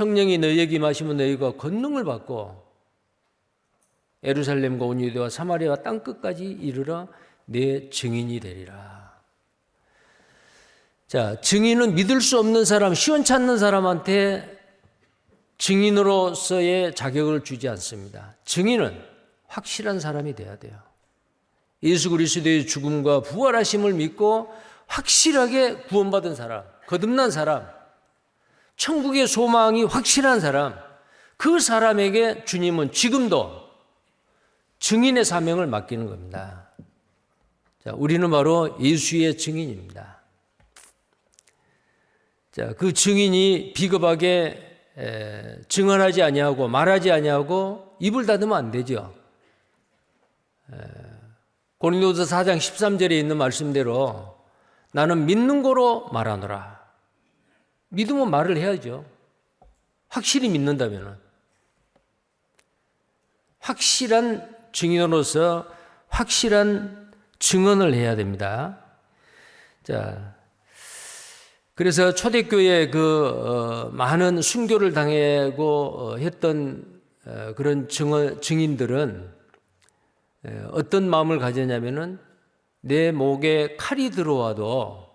성령이 너희에게 임하시면 너희가 권능을 받고 예루살렘과 온 유대와 사마리아와 땅끝까지 이르러 내 증인이 되리라. 자, 증인은 믿을 수 없는 사람, 시원찮는 사람한테 증인으로서의 자격을 주지 않습니다. 증인은 확실한 사람이 돼야 돼요. 예수 그리스도의 죽음과 부활하심을 믿고 확실하게 구원받은 사람, 거듭난 사람, 천국의 소망이 확실한 사람, 그 사람에게 주님은 지금도 증인의 사명을 맡기는 겁니다. 자, 우리는 바로 예수의 증인입니다. 자, 그 증인이 비겁하게 증언하지 아니하고 말하지 아니하고 입을 닫으면 안 되죠. 고린도서 4장 13절에 있는 말씀대로 나는 믿는 거로 말하노라. 믿으면 말을 해야죠. 확실히 믿는다면 확실한 증인으로서 확실한 증언을 해야 됩니다. 자, 그래서 초대교회에 많은 순교를 당하고 했던 그런 증인들은 어떤 마음을 가졌냐면은 내 목에 칼이 들어와도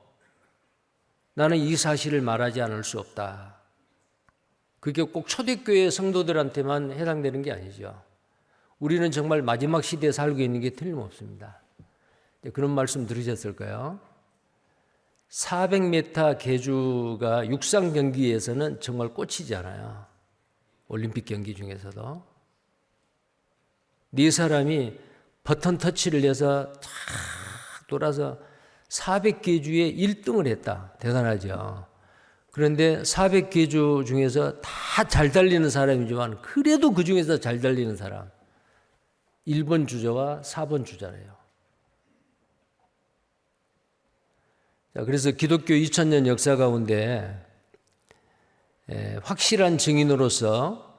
나는 이 사실을 말하지 않을 수 없다. 그게 꼭 초대교회 성도들한테만 해당되는 게 아니죠. 우리는 정말 마지막 시대에 살고 있는 게 틀림없습니다. 그런 말씀 들으셨을까요? 400m 계주가 육상 경기에서는 정말 꽂히지 않아요. 올림픽 경기 중에서도. 네 사람이 버튼 터치를 해서 탁 돌아서 400계주에 1등을 했다. 대단하죠. 그런데 400계주 중에서 다 잘 달리는 사람이지만 그래도 그 중에서 잘 달리는 사람 1번 주자와 4번 주자래요. 자, 그래서 기독교 2000년 역사 가운데 확실한 증인으로서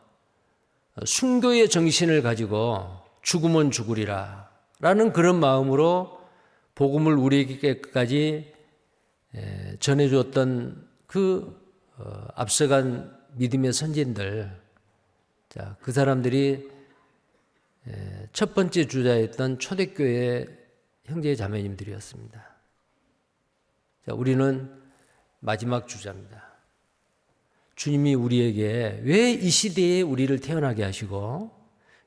순교의 정신을 가지고 죽으면 죽으리라 라는 그런 마음으로 복음을 우리에게까지 전해주었던 앞서간 믿음의 선진들, 자, 그 사람들이 첫 번째 주자였던 초대교회 형제 자매님들이었습니다. 자, 우리는 마지막 주자입니다. 주님이 우리에게 왜 이 시대에 우리를 태어나게 하시고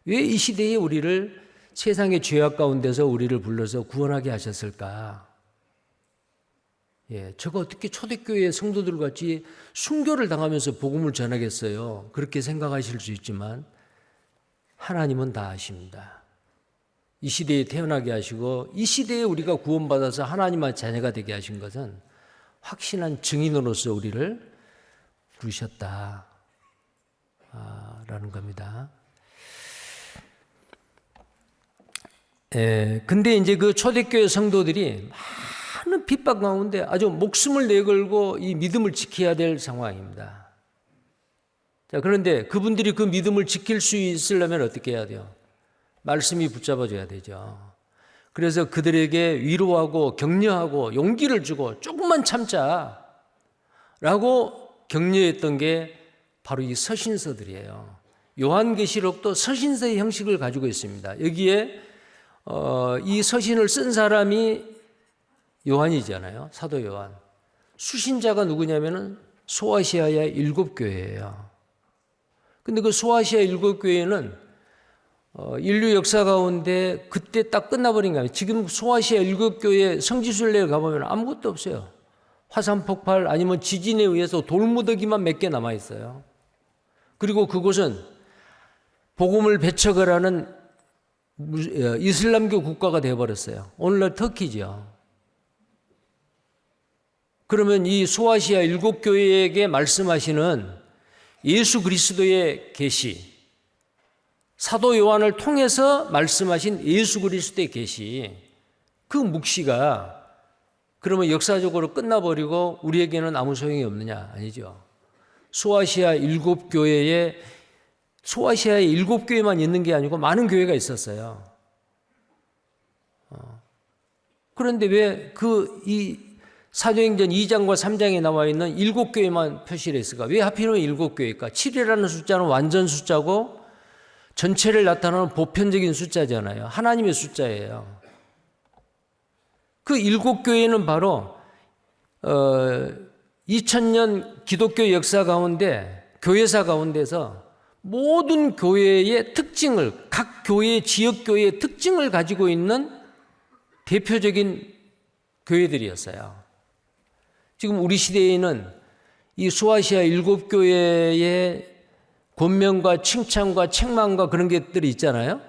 왜 이 시대에 우리를 세상의 죄악 가운데서 우리를 불러서 구원하게 하셨을까? 저가 어떻게 초대교회 성도들 같이 순교를 당하면서 복음을 전하겠어요? 그렇게 생각하실 수 있지만 하나님은 다 아십니다. 이 시대에 태어나게 하시고 이 시대에 우리가 구원받아서 하나님의 자녀가 되게 하신 것은 확신한 증인으로서 우리를 부르셨다 라는 겁니다. 근데 이제 그 초대교회 성도들이 많은 핍박 가운데 아주 목숨을 내걸고 이 믿음을 지켜야 될 상황입니다. 자, 그런데 그분들이 그 믿음을 지킬 수 있으려면 어떻게 해야 돼요? 말씀이 붙잡아줘야 되죠. 그래서 그들에게 위로하고 격려하고 용기를 주고 조금만 참자 라고 격려했던 게 바로 이 서신서들이에요. 요한계시록도 서신서의 형식을 가지고 있습니다. 여기에 이 서신을 쓴 사람이 요한이잖아요. 사도 요한. 수신자가 누구냐면은 소아시아의 7교회예요. 근데 그 소아시아 7교회는 인류 역사 가운데 그때 딱 끝나버린 거예요. 지금 소아시아 7교회 성지순례를 가보면 아무것도 없어요. 화산 폭발 아니면 지진에 의해서 돌무더기만 몇 개 남아 있어요. 그리고 그곳은 복음을 배척을 하는 이슬람교 국가가 되어버렸어요. 오늘날 터키죠. 그러면 이 소아시아 7교회에게 말씀하시는 예수 그리스도의 계시, 사도 요한을 통해서 말씀하신 예수 그리스도의 계시, 그 묵시가 그러면 역사적으로 끝나버리고 우리에게는 아무 소용이 없느냐? 아니죠. 소아시아 7교회에 소아시아에 7교회만 있는 게 아니고 많은 교회가 있었어요. 그런데 왜 이 사도행전 2장과 3장에 나와 있는 7교회만 표시를 했을까? 왜 하필이면 7교회일까? 7이라는 숫자는 완전 숫자고 전체를 나타내는 보편적인 숫자잖아요. 하나님의 숫자예요. 그 7교회는 바로 2000년 기독교 역사 가운데 교회사 가운데서 모든 교회의 특징을, 각 교회의 지역교회의 특징을 가지고 있는 대표적인 교회들이었어요. 지금 우리 시대에는 이 소아시아 7교회의 권면과 칭찬과 책망과 그런 것들이 있잖아요.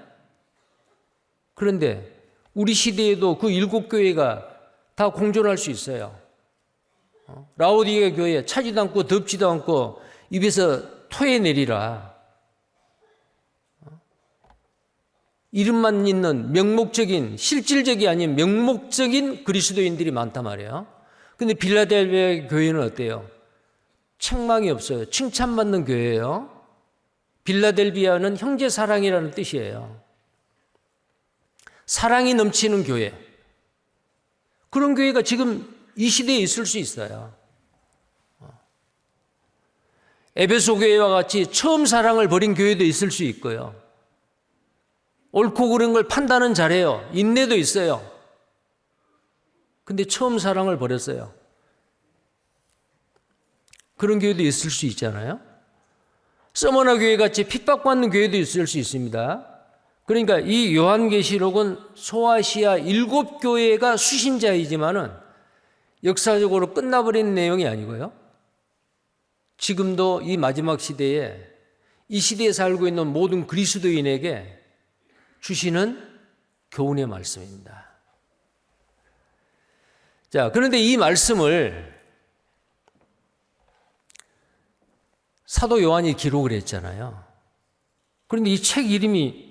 그런데 우리 시대에도 그 7교회가 다 공존할 수 있어요. 라오디게 교회 차지도 않고 덥지도 않고 입에서 토해내리라. 이름만 있는 명목적인, 실질적이 아닌 명목적인 그리스도인들이 많단 말이에요. 근데 빌라델비아 교회는 어때요? 책망이 없어요. 칭찬받는 교회예요. 빌라델비아는 형제 사랑이라는 뜻이에요. 사랑이 넘치는 교회. 그런 교회가 지금 이 시대에 있을 수 있어요. 에베소 교회와 같이 처음 사랑을 버린 교회도 있을 수 있고요. 옳고 그른 걸 판단은 잘해요. 인내도 있어요. 근데 처음 사랑을 버렸어요. 그런 교회도 있을 수 있잖아요. 서머나 교회 같이 핍박받는 교회도 있을 수 있습니다. 그러니까 이 요한계시록은 소아시아 7교회가 수신자이지만은 역사적으로 끝나버린 내용이 아니고요. 지금도 이 마지막 시대에 이 시대에 살고 있는 모든 그리스도인에게 주시는 교훈의 말씀입니다. 자, 그런데 이 말씀을 사도 요한이 기록을 했잖아요. 그런데 이 책 이름이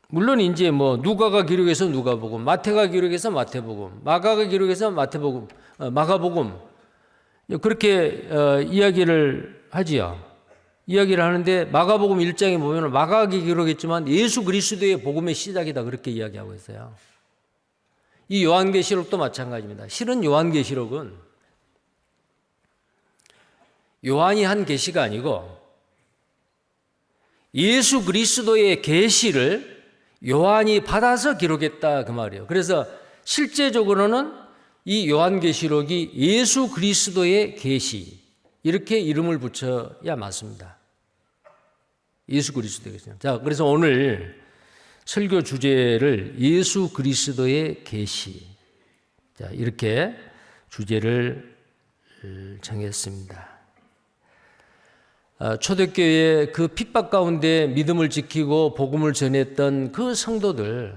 물론 이제 뭐 누가가 기록해서 누가복음, 마태가 기록해서 마태복음, 마가가 기록해서 마태복음, 마가복음 그렇게 이야기를 하지요. 이야기를 하는데 마가복음 1장에 보면 마가가 기록했지만 예수 그리스도의 복음의 시작이다 그렇게 이야기하고 있어요. 이 요한계시록도 마찬가지입니다. 실은 요한계시록은 요한이 한 계시가 아니고 예수 그리스도의 계시를 요한이 받아서 기록했다 그 말이에요. 그래서 실제적으로는 이 요한계시록이 예수 그리스도의 계시 이렇게 이름을 붙여야 맞습니다. 예수 그리스도의 계시. 자, 그래서 오늘 설교 주제를 예수 그리스도의 계시. 자, 이렇게 주제를 정했습니다. 초대교회의 그 핍박 가운데 믿음을 지키고 복음을 전했던 그 성도들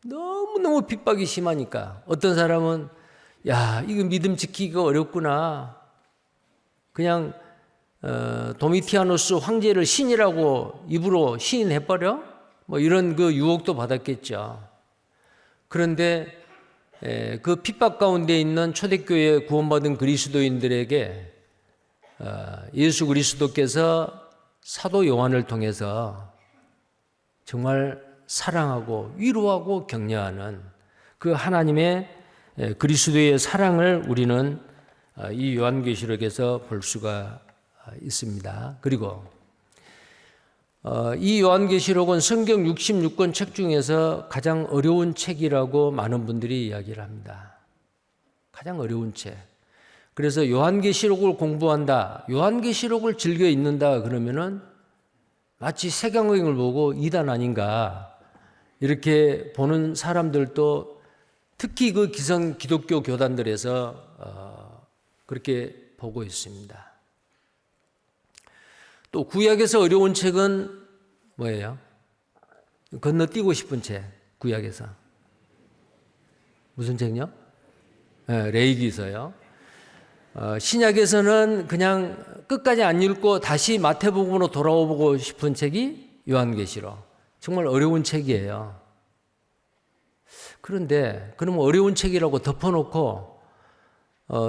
너무너무 핍박이 심하니까 어떤 사람은 야, 이거 믿음 지키기가 어렵구나. 그냥 도미티아누스 황제를 신이라고 입으로 시인해버려? 뭐 이런 그 유혹도 받았겠죠. 그런데 그 핍박 가운데 있는 초대교회에 구원받은 그리스도인들에게 예수 그리스도께서 사도 요한을 통해서 정말 사랑하고 위로하고 격려하는 그 하나님의 그리스도의 사랑을 우리는 이 요한계시록에서 볼 수가 있습니다. 그리고 이 요한계시록은 성경 66권 책 중에서 가장 어려운 책이라고 많은 분들이 이야기를 합니다. 가장 어려운 책. 그래서 요한계시록을 공부한다, 요한계시록을 즐겨 읽는다 그러면은 마치 세경을 보고 이단 아닌가 이렇게 보는 사람들도 특히 그 기성 기독교 교단들에서 그렇게 보고 있습니다. 또 구약에서 어려운 책은 뭐예요? 건너뛰고 싶은 책, 구약에서. 무슨 책요? 레위기서요. 신약에서는 그냥 끝까지 안 읽고 다시 마태복음으로 돌아오고 싶은 책이 요한계시록. 정말 어려운 책이에요. 그런데 그럼 어려운 책이라고 덮어놓고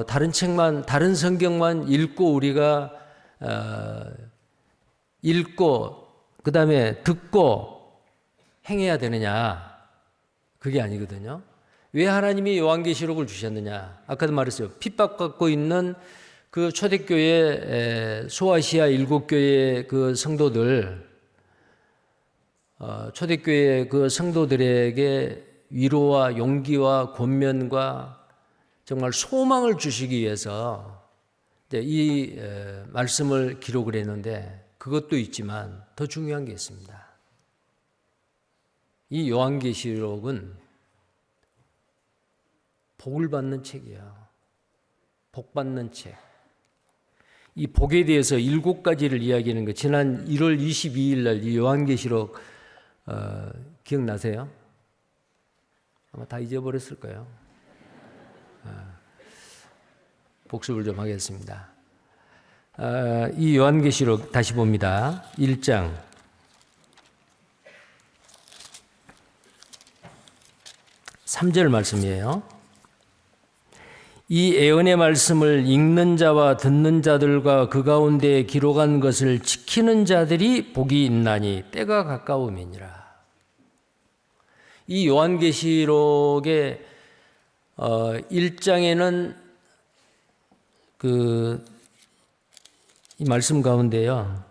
다른 책만, 다른 성경만 읽고 우리가 읽고 그 다음에 듣고 행해야 되느냐? 그게 아니거든요. 왜 하나님이 요한계시록을 주셨느냐? 아까도 말했어요. 핍박받고 있는 그 초대교회 소아시아 7교회 그 성도들, 초대교회 그 성도들에게 위로와 용기와 권면과 정말 소망을 주시기 위해서 이 말씀을 기록을 했는데, 그것도 있지만 더 중요한 게 있습니다. 이 요한계시록은 복을 받는 책이에요. 복 받는 책. 이 복에 대해서 7가지를 이야기하는 거, 지난 1월 22일 날 이 요한계시록 기억나세요? 아마 다 잊어버렸을 거예요. 복습을 좀 하겠습니다. 이 요한계시록 다시 봅니다. 1장 3절 말씀이에요. 이 애언의 말씀을 읽는 자와 듣는 자들과 그 가운데 기록한 것을 지키는 자들이 복이 있나니 때가 가까움이니라. 이 요한계시록의 1장에는 이 말씀 가운데요,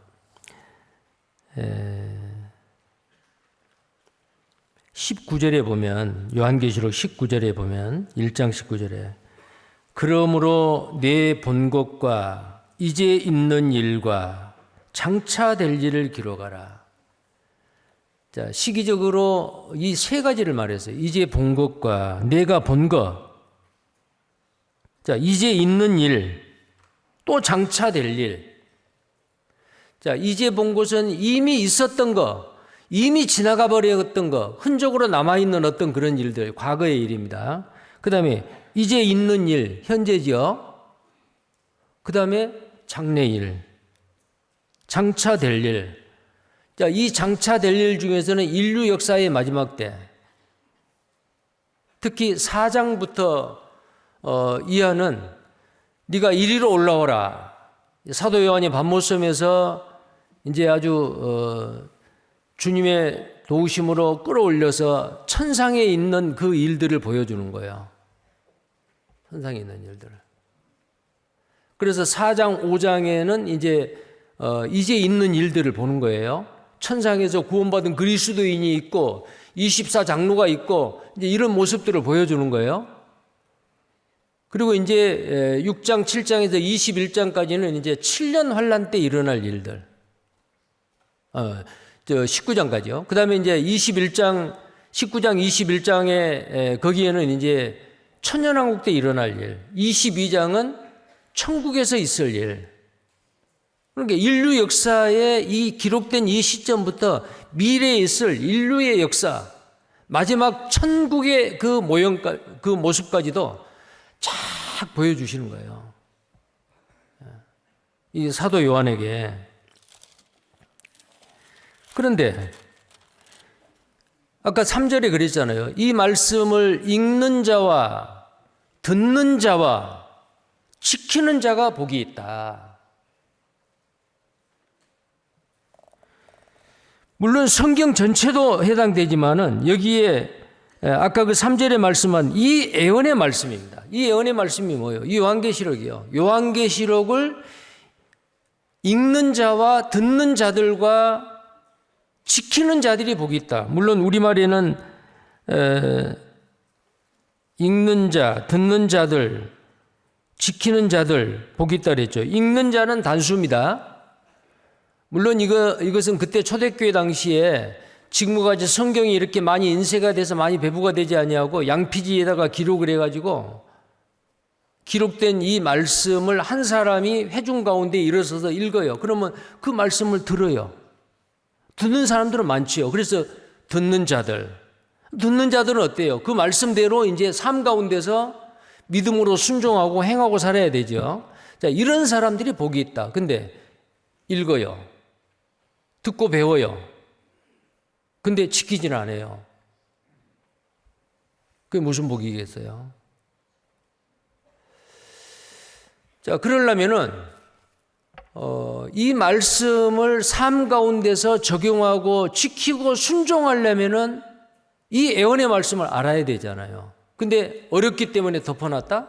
19절에 보면, 요한계시록 19절에 보면, 1장 19절에 그러므로 내 본 것과 이제 있는 일과 장차 될 일을 기록하라. 자, 시기적으로 이 3가지를 말했어요. 이제 본 것과 내가 본 것, 자, 이제 있는 일, 또 장차 될 일. 자, 이제 본 것은 이미 있었던 거, 이미 지나가 버렸던 거, 흔적으로 남아있는 어떤 그런 일들, 과거의 일입니다. 그 다음에 이제 있는 일, 현재죠. 그 다음에 장래일, 장차 될 일. 자, 이 장차 될 일 중에서는 인류 역사의 마지막 때, 특히 4장부터 이하는 네가 이리로 올라오라. 사도 요한이 밤모섬에서 이제 아주 주님의 도우심으로 끌어올려서 천상에 있는 그 일들을 보여주는 거예요. 천상에 있는 일들을. 그래서 4장, 5장에는 이제 있는 일들을 보는 거예요. 천상에서 구원받은 그리스도인이 있고 24장로가 있고 이제 이런 모습들을 보여주는 거예요. 그리고 이제 6장, 7장에서 21장까지는 이제 7년 환란 때 일어날 일들. 19장까지요. 그 다음에 이제 19장 21장에 거기에는 이제 천년왕국 때 일어날 일. 22장은 천국에서 있을 일. 그러니까 인류 역사에 이 기록된 이 시점부터 미래에 있을 인류의 역사, 마지막 천국의 그 모습까지도 쫙 보여주시는 거예요. 이 사도 요한에게. 그런데 아까 3절에 그랬잖아요. 이 말씀을 읽는 자와 듣는 자와 지키는 자가 복이 있다. 물론 성경 전체도 해당되지만은 여기에 아까 그 3절에 말씀한 이 애언의 말씀입니다. 이 애언의 말씀이 뭐예요? 이 요한계시록이요. 요한계시록을 읽는 자와 듣는 자들과 지키는 자들이 복이 있다. 물론 우리말에는 읽는 자, 듣는 자들, 지키는 자들 복이 있다 그랬죠. 읽는 자는 단수입니다. 물론 이것은 그때 초대교회 당시에 지금까지 성경이 이렇게 많이 인쇄가 돼서 많이 배부가 되지 아니하고 양피지에다가 기록을 해가지고 기록된 이 말씀을 한 사람이 회중 가운데 일어서서 읽어요. 그러면 그 말씀을 들어요. 듣는 사람들은 많지요. 그래서 듣는 자들은 어때요? 그 말씀대로 이제 삶 가운데서 믿음으로 순종하고 행하고 살아야 되죠. 자, 이런 사람들이 복이 있다. 근데 읽어요. 듣고 배워요. 근데 지키지는 않아요. 그게 무슨 복이겠어요? 자, 그러려면은 이 말씀을 삶 가운데서 적용하고 지키고 순종하려면은 이 애언의 말씀을 알아야 되잖아요. 근데 어렵기 때문에 덮어놨다?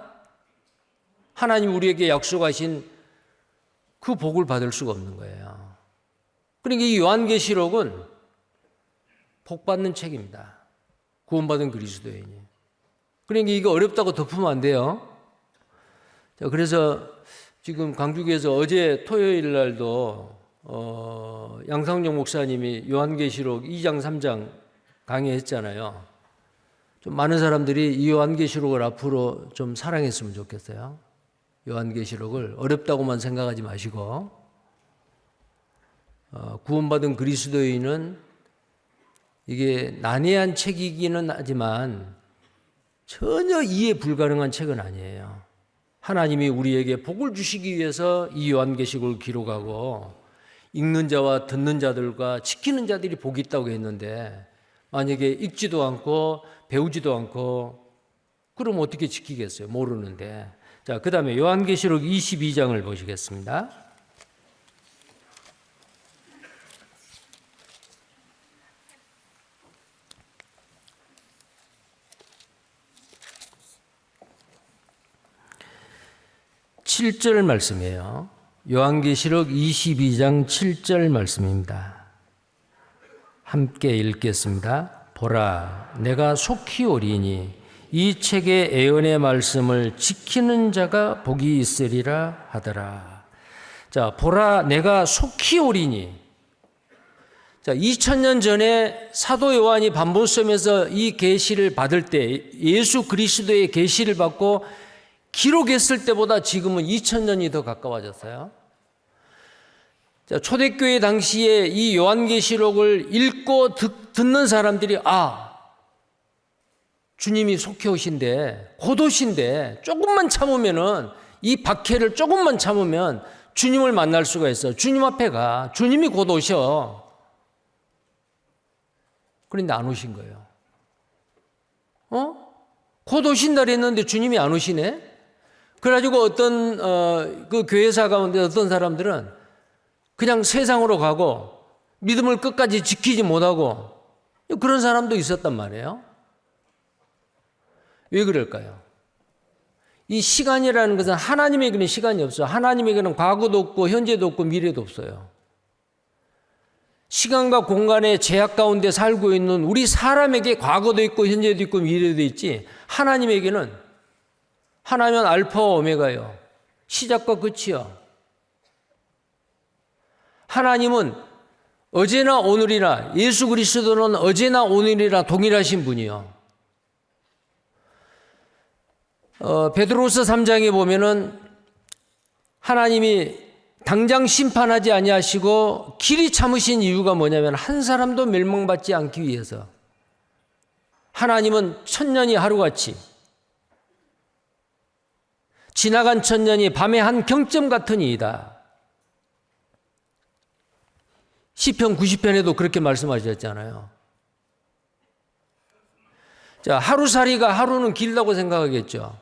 하나님 우리에게 약속하신 그 복을 받을 수가 없는 거예요. 그러니까 이 요한계시록은 복 받는 책입니다. 구원받은 그리스도인이. 그러니까 이거 어렵다고 덮으면 안 돼요. 자, 그래서 지금 강주교에서 어제 토요일 날도 양상용 목사님이 요한계시록 2장 3장 강의했잖아요. 좀 많은 사람들이 이 요한계시록을 앞으로 좀 사랑했으면 좋겠어요. 요한계시록을 어렵다고만 생각하지 마시고 구원받은 그리스도인은 이게 난해한 책이기는 하지만 전혀 이해 불가능한 책은 아니에요. 하나님이 우리에게 복을 주시기 위해서 이 요한계시록을 기록하고 읽는 자와 듣는 자들과 지키는 자들이 복이 있다고 했는데 만약에 읽지도 않고 배우지도 않고 그럼 어떻게 지키겠어요? 모르는데. 자, 그 다음에 요한계시록 22장을 보시겠습니다. (7절) 말씀이에요. 요한계시록 22장 7절 말씀입니다. 함께 읽겠습니다. 보라, 내가 속히 오리니 이 책의 예언의 말씀을 지키는 자가 복이 있으리라 하더라. 자, 보라, 내가 속히 오리니. 자, 2000년 전에 사도 요한이 반복섬에서 이 계시를 받을 때, 예수 그리스도의 계시를 받고 기록했을 때보다 지금은 2000년이 더 가까워졌어요. 자, 초대교회 당시에 이 요한계시록을 읽고 듣는 사람들이 주님이 속히 오신데, 곧 오신데 조금만 참으면은 이 박해를 조금만 참으면 주님을 만날 수가 있어. 주님 앞에 가. 주님이 곧 오셔. 그런데 안 오신 거예요. 곧 오신다 그랬는데 주님이 안 오시네? 그래가지고 어떤 그 교회사 가운데 어떤 사람들은 그냥 세상으로 가고 믿음을 끝까지 지키지 못하고 그런 사람도 있었단 말이에요. 왜 그럴까요? 이 시간이라는 것은 하나님에게는 시간이 없어요. 하나님에게는 과거도 없고 현재도 없고 미래도 없어요. 시간과 공간의 제약 가운데 살고 있는 우리 사람에게 과거도 있고 현재도 있고 미래도 있지, 하나님에게는 하나님은 알파와 오메가요. 시작과 끝이요. 하나님은 어제나 오늘이나, 예수 그리스도는 어제나 오늘이나 동일하신 분이요. 베드로서 3장에 보면은 하나님이 당장 심판하지 아니하시고 길이 참으신 이유가 뭐냐면 한 사람도 멸망받지 않기 위해서. 하나님은 천년이 하루같이, 지나간 천년이 밤의 한 경점 같은 이이다. 시편 90편에도 그렇게 말씀하셨잖아요. 자, 하루살이가 하루는 길다고 생각하겠죠.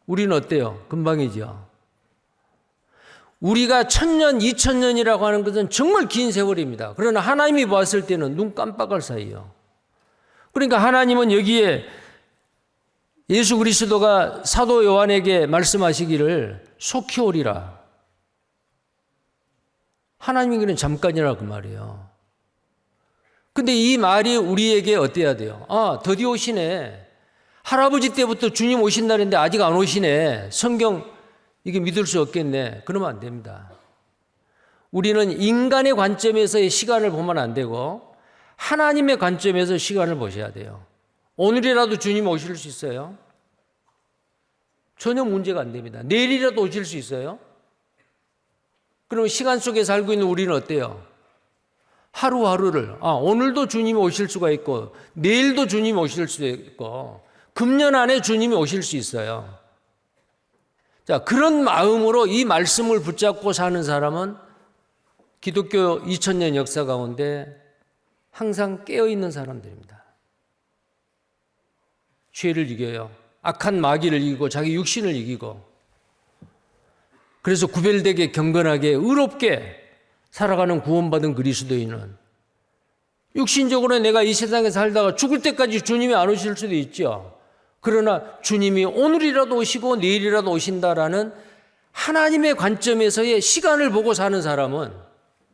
우리는 어때요? 금방이죠. 우리가 1000년, 2000년이라고 하는 것은 정말 긴 세월입니다. 그러나 하나님이 봤을 때는 눈 깜빡할 사이요. 그러니까 하나님은 여기에 예수 그리스도가 사도 요한에게 말씀하시기를 속히 오리라. 하나님에게는 잠깐이라 그 말이에요. 근데 이 말이 우리에게 어때야 돼요? 드디어 오시네. 할아버지 때부터 주님 오신다는데 아직 안 오시네. 성경 이게 믿을 수 없겠네. 그러면 안 됩니다. 우리는 인간의 관점에서의 시간을 보면 안 되고 하나님의 관점에서 시간을 보셔야 돼요. 오늘이라도 주님 오실 수 있어요? 전혀 문제가 안 됩니다. 내일이라도 오실 수 있어요? 그럼 시간 속에 살고 있는 우리는 어때요? 하루하루를 오늘도 주님이 오실 수가 있고 내일도 주님이 오실 수도 있고 금년 안에 주님이 오실 수 있어요. 자, 그런 마음으로 이 말씀을 붙잡고 사는 사람은 기독교 2000년 역사 가운데 항상 깨어있는 사람들입니다. 죄를 이겨요. 악한 마귀를 이기고 자기 육신을 이기고, 그래서 구별되게 경건하게 의롭게 살아가는 구원받은 그리스도인은 육신적으로 내가 이 세상에 살다가 죽을 때까지 주님이 안 오실 수도 있죠. 그러나 주님이 오늘이라도 오시고 내일이라도 오신다라는 하나님의 관점에서의 시간을 보고 사는 사람은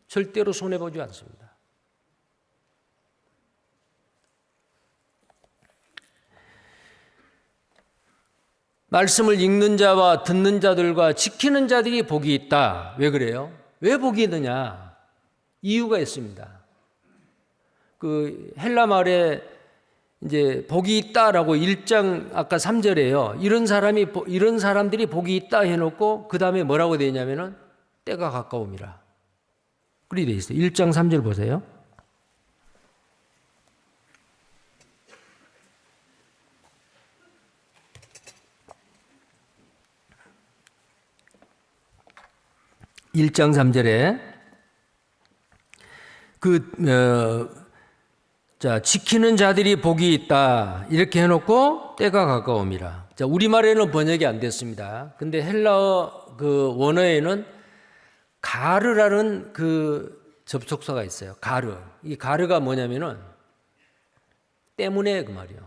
절대로 손해보지 않습니다. 말씀을 읽는 자와 듣는 자들과 지키는 자들이 복이 있다. 왜 그래요? 왜 복이 있느냐? 이유가 있습니다. 그 헬라 말에 이제 복이 있다라고 1장 아까 3절에요. 이런 사람들이 복이 있다 해놓고 그 다음에 뭐라고 되어 있냐면은 때가 가까움이라. 그리 되어 있어요. 1장 3절 보세요. (1장 3절에) 지키는 자들이 복이 있다 이렇게 해놓고 때가 가까움이라. 자, 우리말에는 번역이 안 됐습니다. 근데 헬라어 그 원어에는 가르라는 그 접속사가 있어요. 가르. 이 가르가 뭐냐면은 때문에 그 말이요.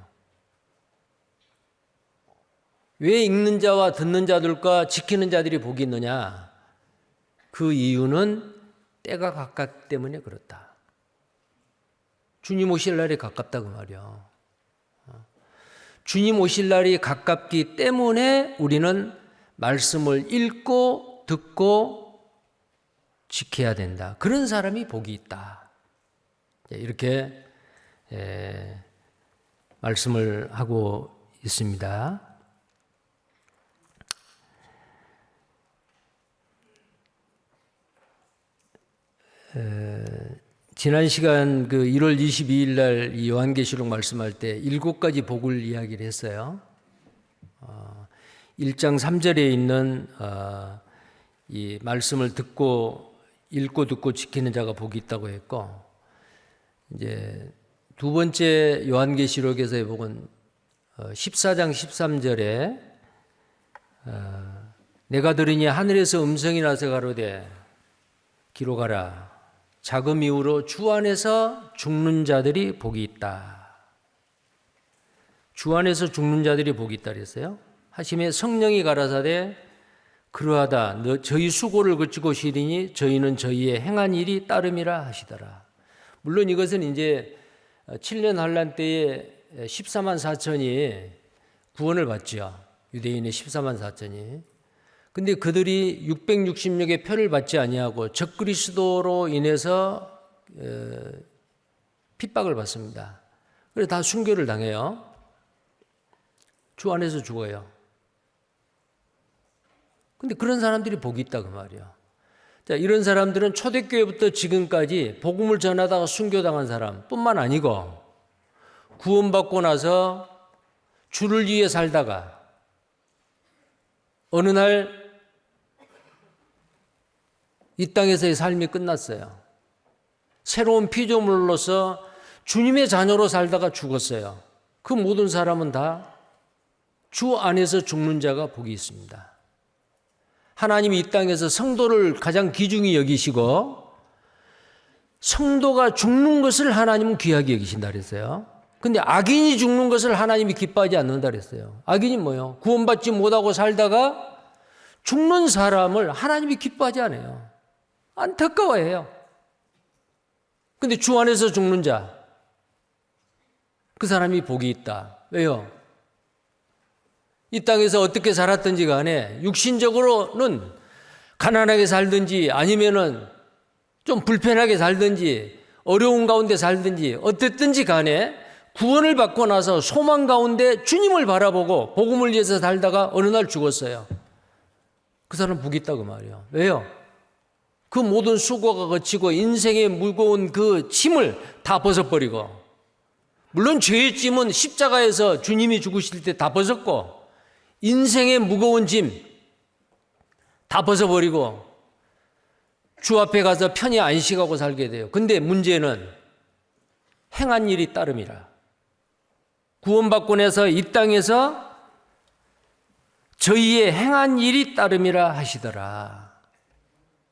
왜 읽는 자와 듣는 자들과 지키는 자들이 복이 있느냐? 그 이유는 때가 가깝기 때문에 그렇다. 주님 오실 날이 가깝다 그 말이요. 주님 오실 날이 가깝기 때문에 우리는 말씀을 읽고 듣고 지켜야 된다. 그런 사람이 복이 있다. 이렇게 말씀을 하고 있습니다. 지난 시간 그 1월 22일 날 이 요한계시록 말씀할 때 7가지 복을 이야기를 했어요. 1장 3절에 있는 이 말씀을 듣고 읽고 듣고 지키는 자가 복이 있다고 했고, 이제 두 번째 요한계시록에서의 복은 14장 13절에 내가 들으니 하늘에서 음성이 나서 가로되 기록하라. 자금 이후로 주 안에서 죽는 자들이 복이 있다. 주 안에서 죽는 자들이 복이 있다 그랬어요. 하심에 성령이 가라사대 그러하다. 저희 수고를 그치고 시리니 저희는 저희의 행한 일이 따름이라 하시더라. 물론 이것은 이제 7년 환란 때에 14만 4천이 구원을 받죠. 유대인의 14만 4천이. 근데 그들이 666의 표를 받지 아니하고 적그리스도로 인해서 핍박을 받습니다. 그래서 다 순교를 당해요. 주 안에서 죽어요. 근데 그런 사람들이 복이 있다 그 말이에요. 자, 이런 사람들은 초대교회부터 지금까지 복음을 전하다가 순교당한 사람뿐만 아니고 구원받고 나서 주를 위해 살다가 어느 날 이 땅에서의 삶이 끝났어요. 새로운 피조물로서 주님의 자녀로 살다가 죽었어요. 그 모든 사람은 다 주 안에서 죽는 자가 복이 있습니다. 하나님이 이 땅에서 성도를 가장 귀중히 여기시고 성도가 죽는 것을 하나님은 귀하게 여기신다 그랬어요. 근데 악인이 죽는 것을 하나님이 기뻐하지 않는다 그랬어요. 악인이 뭐예요? 구원받지 못하고 살다가 죽는 사람을 하나님이 기뻐하지 않아요. 안타까워해요. 근데 주 안에서 죽는 자, 그 사람이 복이 있다. 왜요? 이 땅에서 어떻게 살았든지 간에 육신적으로는 가난하게 살든지 아니면은 좀 불편하게 살든지 어려운 가운데 살든지 어땠든지 간에 구원을 받고 나서 소망 가운데 주님을 바라보고 복음을 위해서 살다가 어느 날 죽었어요. 그 사람 복이 있다고 말이에요. 왜요? 그 모든 수고가 거치고 인생의 무거운 그 짐을 다 벗어버리고, 물론 죄의 짐은 십자가에서 주님이 죽으실 때 다 벗었고 인생의 무거운 짐 다 벗어버리고 주 앞에 가서 편히 안식하고 살게 돼요. 근데 문제는 행한 일이 따름이라. 구원받고 나서 이 땅에서 저희의 행한 일이 따름이라 하시더라.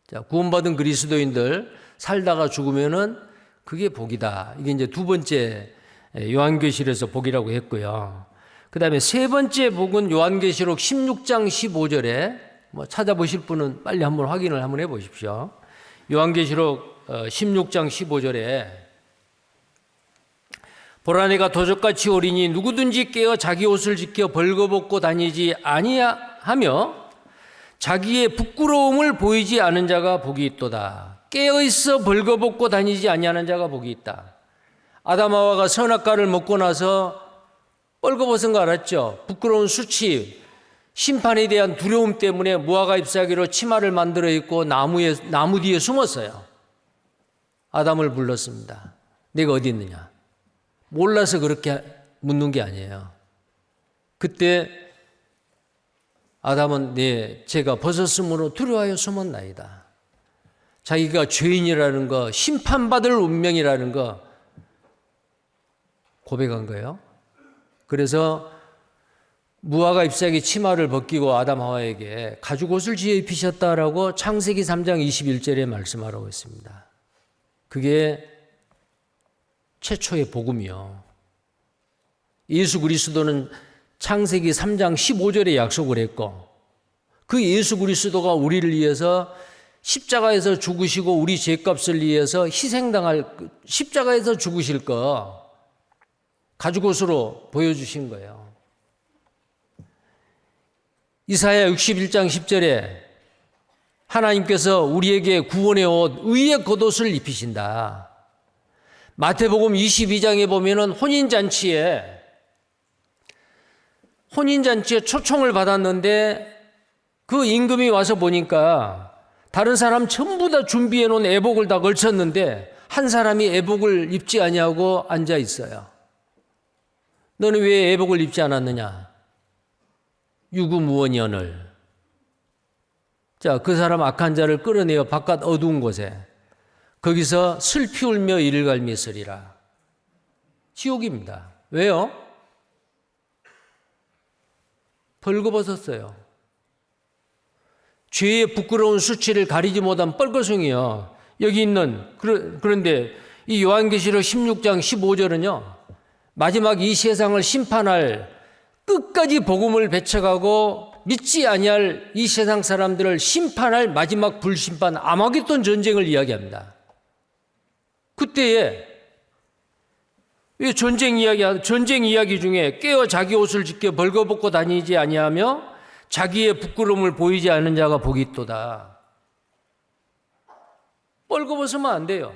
자, 구원받은 그리스도인들 살다가 죽으면은 그게 복이다. 이게 이제 두 번째 요한계시록에서 복이라고 했고요. 그 다음에 세 번째 복은 요한계시록 16장 15절에 찾아보실 분은 빨리 한번 확인을 한번 해보십시오. 요한계시록 16장 15절에 보라 내가 도적같이 오리니 누구든지 깨어 자기 옷을 지켜 벌거벗고 다니지 아니하며 자기의 부끄러움을 보이지 않은 자가 복이 있도다. 깨어있어 벌거벗고 다니지 아니하는 자가 복이 있다. 아담하와가 선악과를 먹고 나서 뻘거벗은 거 알았죠? 부끄러운 수치, 심판에 대한 두려움 때문에 무화과 잎사귀로 치마를 만들어 입고 나무 뒤에 숨었어요. 아담을 불렀습니다. 내가 어디 있느냐? 몰라서 그렇게 묻는 게 아니에요. 그때 아담은 제가 벗었으므로 두려워하여 숨었나이다. 자기가 죄인이라는 거, 심판받을 운명이라는 거 고백한 거예요. 그래서 무화과 잎사귀 치마를 벗기고 아담 하와에게 가죽옷을 지어 입히셨다라고 창세기 3장 21절에 말씀하라고 했습니다. 그게 최초의 복음이요. 예수 그리스도는 창세기 3장 15절에 약속을 했고 그 예수 그리스도가 우리를 위해서 십자가에서 죽으시고 우리 죄값을 위해서 희생당할 십자가에서 죽으실 거 가죽옷으로 보여주신 거예요. 이사야 61장 10절에 하나님께서 우리에게 구원의 옷, 의의 겉옷을 입히신다. 마태복음 22장에 보면은 혼인잔치에 초청을 받았는데 그 임금이 와서 보니까 다른 사람 전부 다 준비해 놓은 애복을 다 걸쳤는데 한 사람이 애복을 입지 아니하고 앉아 있어요. 너는 왜 애복을 입지 않았느냐? 유구무원연을. 자, 그 사람 악한 자를 끌어내어 바깥 어두운 곳에 거기서 슬피 울며 이를 갈미 있으리라. 지옥입니다. 왜요? 벌거벗었어요. 죄의 부끄러운 수치를 가리지 못한 뻘거숭이요. 여기 있는 그런데 이 요한계시록 16장 15절은요. 마지막 이 세상을 심판할 끝까지 복음을 배척하고 믿지 아니할 이 세상 사람들을 심판할 마지막 불심판 아마겟돈 전쟁을 이야기합니다. 그때에 왜 전쟁 이야기 중에 깨어 자기 옷을 지켜 벌거벗고 다니지 아니하며 자기의 부끄러움을 보이지 않는 자가 복이 있도다. 뻘거벗으면 안 돼요.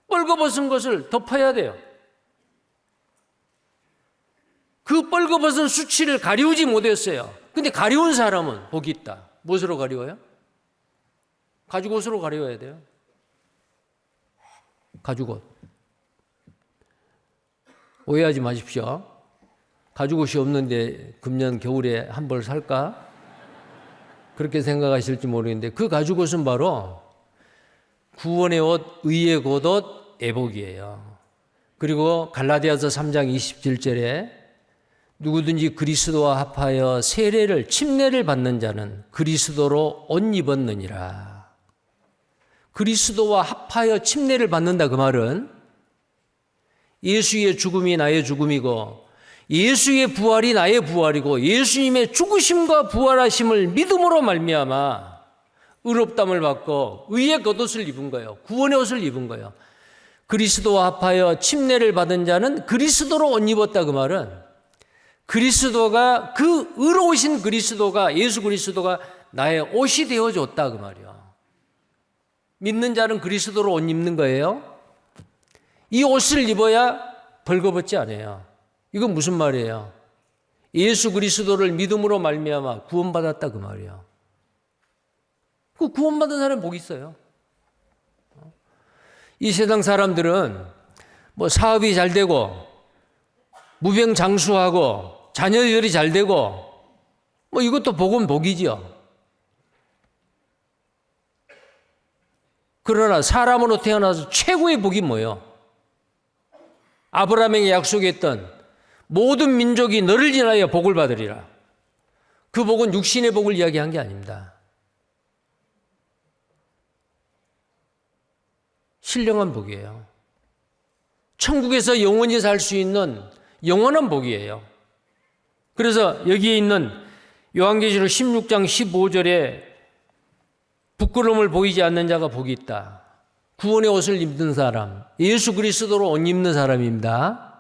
뻘거벗은 것을 덮어야 돼요. 그 뻘거벗은 수치를 가리우지 못했어요. 근데 가리운 사람은 복이 있다. 무엇으로 가리워요? 가죽옷으로 가리워야 돼요. 가죽옷. 오해하지 마십시오. 가죽옷이 없는데 금년 겨울에 한 벌 살까? 그렇게 생각하실지 모르겠는데 그 가죽옷은 바로 구원의 옷, 의의 겉옷, 애복이에요. 그리고 갈라디아서 3장 27절에 누구든지 그리스도와 합하여 세례를 침례를 받는 자는 그리스도로 옷 입었느니라. 그리스도와 합하여 침례를 받는다 그 말은 예수의 죽음이 나의 죽음이고 예수의 부활이 나의 부활이고 예수님의 죽으심과 부활하심을 믿음으로 말미암아 의롭담을 받고 의의 겉옷을 입은 거예요. 구원의 옷을 입은 거예요. 그리스도와 합하여 침례를 받은 자는 그리스도로 옷 입었다 그 말은 그리스도가 그 의로우신 그리스도가 예수 그리스도가 나의 옷이 되어줬다 그 말이요. 믿는 자는 그리스도로 옷 입는 거예요. 이 옷을 입어야 벌거벗지 않아요. 이건 무슨 말이에요? 예수 그리스도를 믿음으로 말미암아 구원받았다 그 말이에요. 그 구원받은 사람 복 있어요. 이 세상 사람들은 뭐 사업이 잘 되고 무병장수하고 자녀들이 잘 되고 뭐 이것도 복은 복이지요. 그러나 사람으로 태어나서 최고의 복이 뭐예요? 아브라함에게 약속했던 모든 민족이 너를 인하여 복을 받으리라. 그 복은 육신의 복을 이야기한 게 아닙니다. 신령한 복이에요. 천국에서 영원히 살 수 있는 영원한 복이에요. 그래서 여기에 있는 요한계시록 16장 15절에 부끄러움을 보이지 않는 자가 복이 있다. 구원의 옷을 입는 사람, 예수 그리스도로 옷 입는 사람입니다.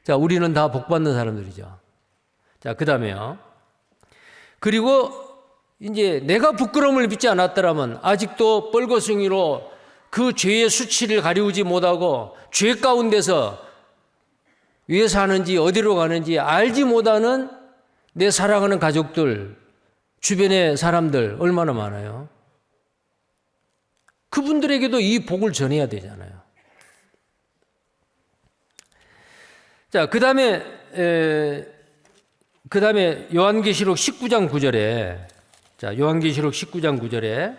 자, 우리는 다 복받는 사람들이죠. 자, 그 다음에요. 그리고 이제 내가 부끄러움을 믿지 않았더라면 아직도 뻘거숭이로 그 죄의 수치를 가리우지 못하고 죄 가운데서 왜 사는지 어디로 가는지 알지 못하는 내 사랑하는 가족들, 주변의 사람들 얼마나 많아요. 그분들에게도 이 복을 전해야 되잖아요. 자, 그 다음에 요한계시록 19장 9절에 자, 요한계시록 19장 9절에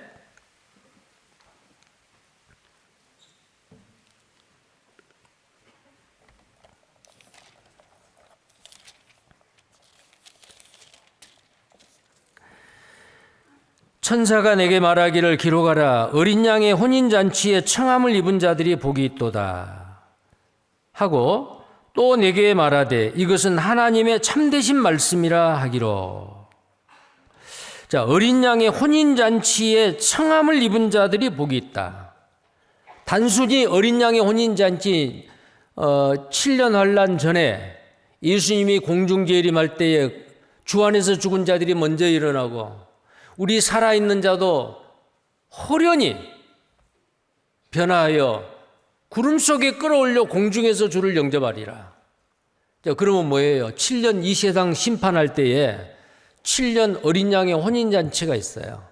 천사가 내게 말하기를 기록하라. 어린 양의 혼인잔치에 청함을 입은 자들이 복이 있도다 하고 또 내게 말하되 이것은 하나님의 참되신 말씀이라 하기로. 자, 어린 양의 혼인잔치에 청함을 입은 자들이 복이 있다. 단순히 어린 양의 혼인잔치 7년 환란 전에 예수님이 공중재림할 때에 주 안에서 죽은 자들이 먼저 일어나고 우리 살아있는 자도 호련히 변화하여 구름 속에 끌어올려 공중에서 주를 영접하리라. 자, 그러면 뭐예요? 7년 이 세상 심판할 때에 7년 어린 양의 혼인잔치가 있어요.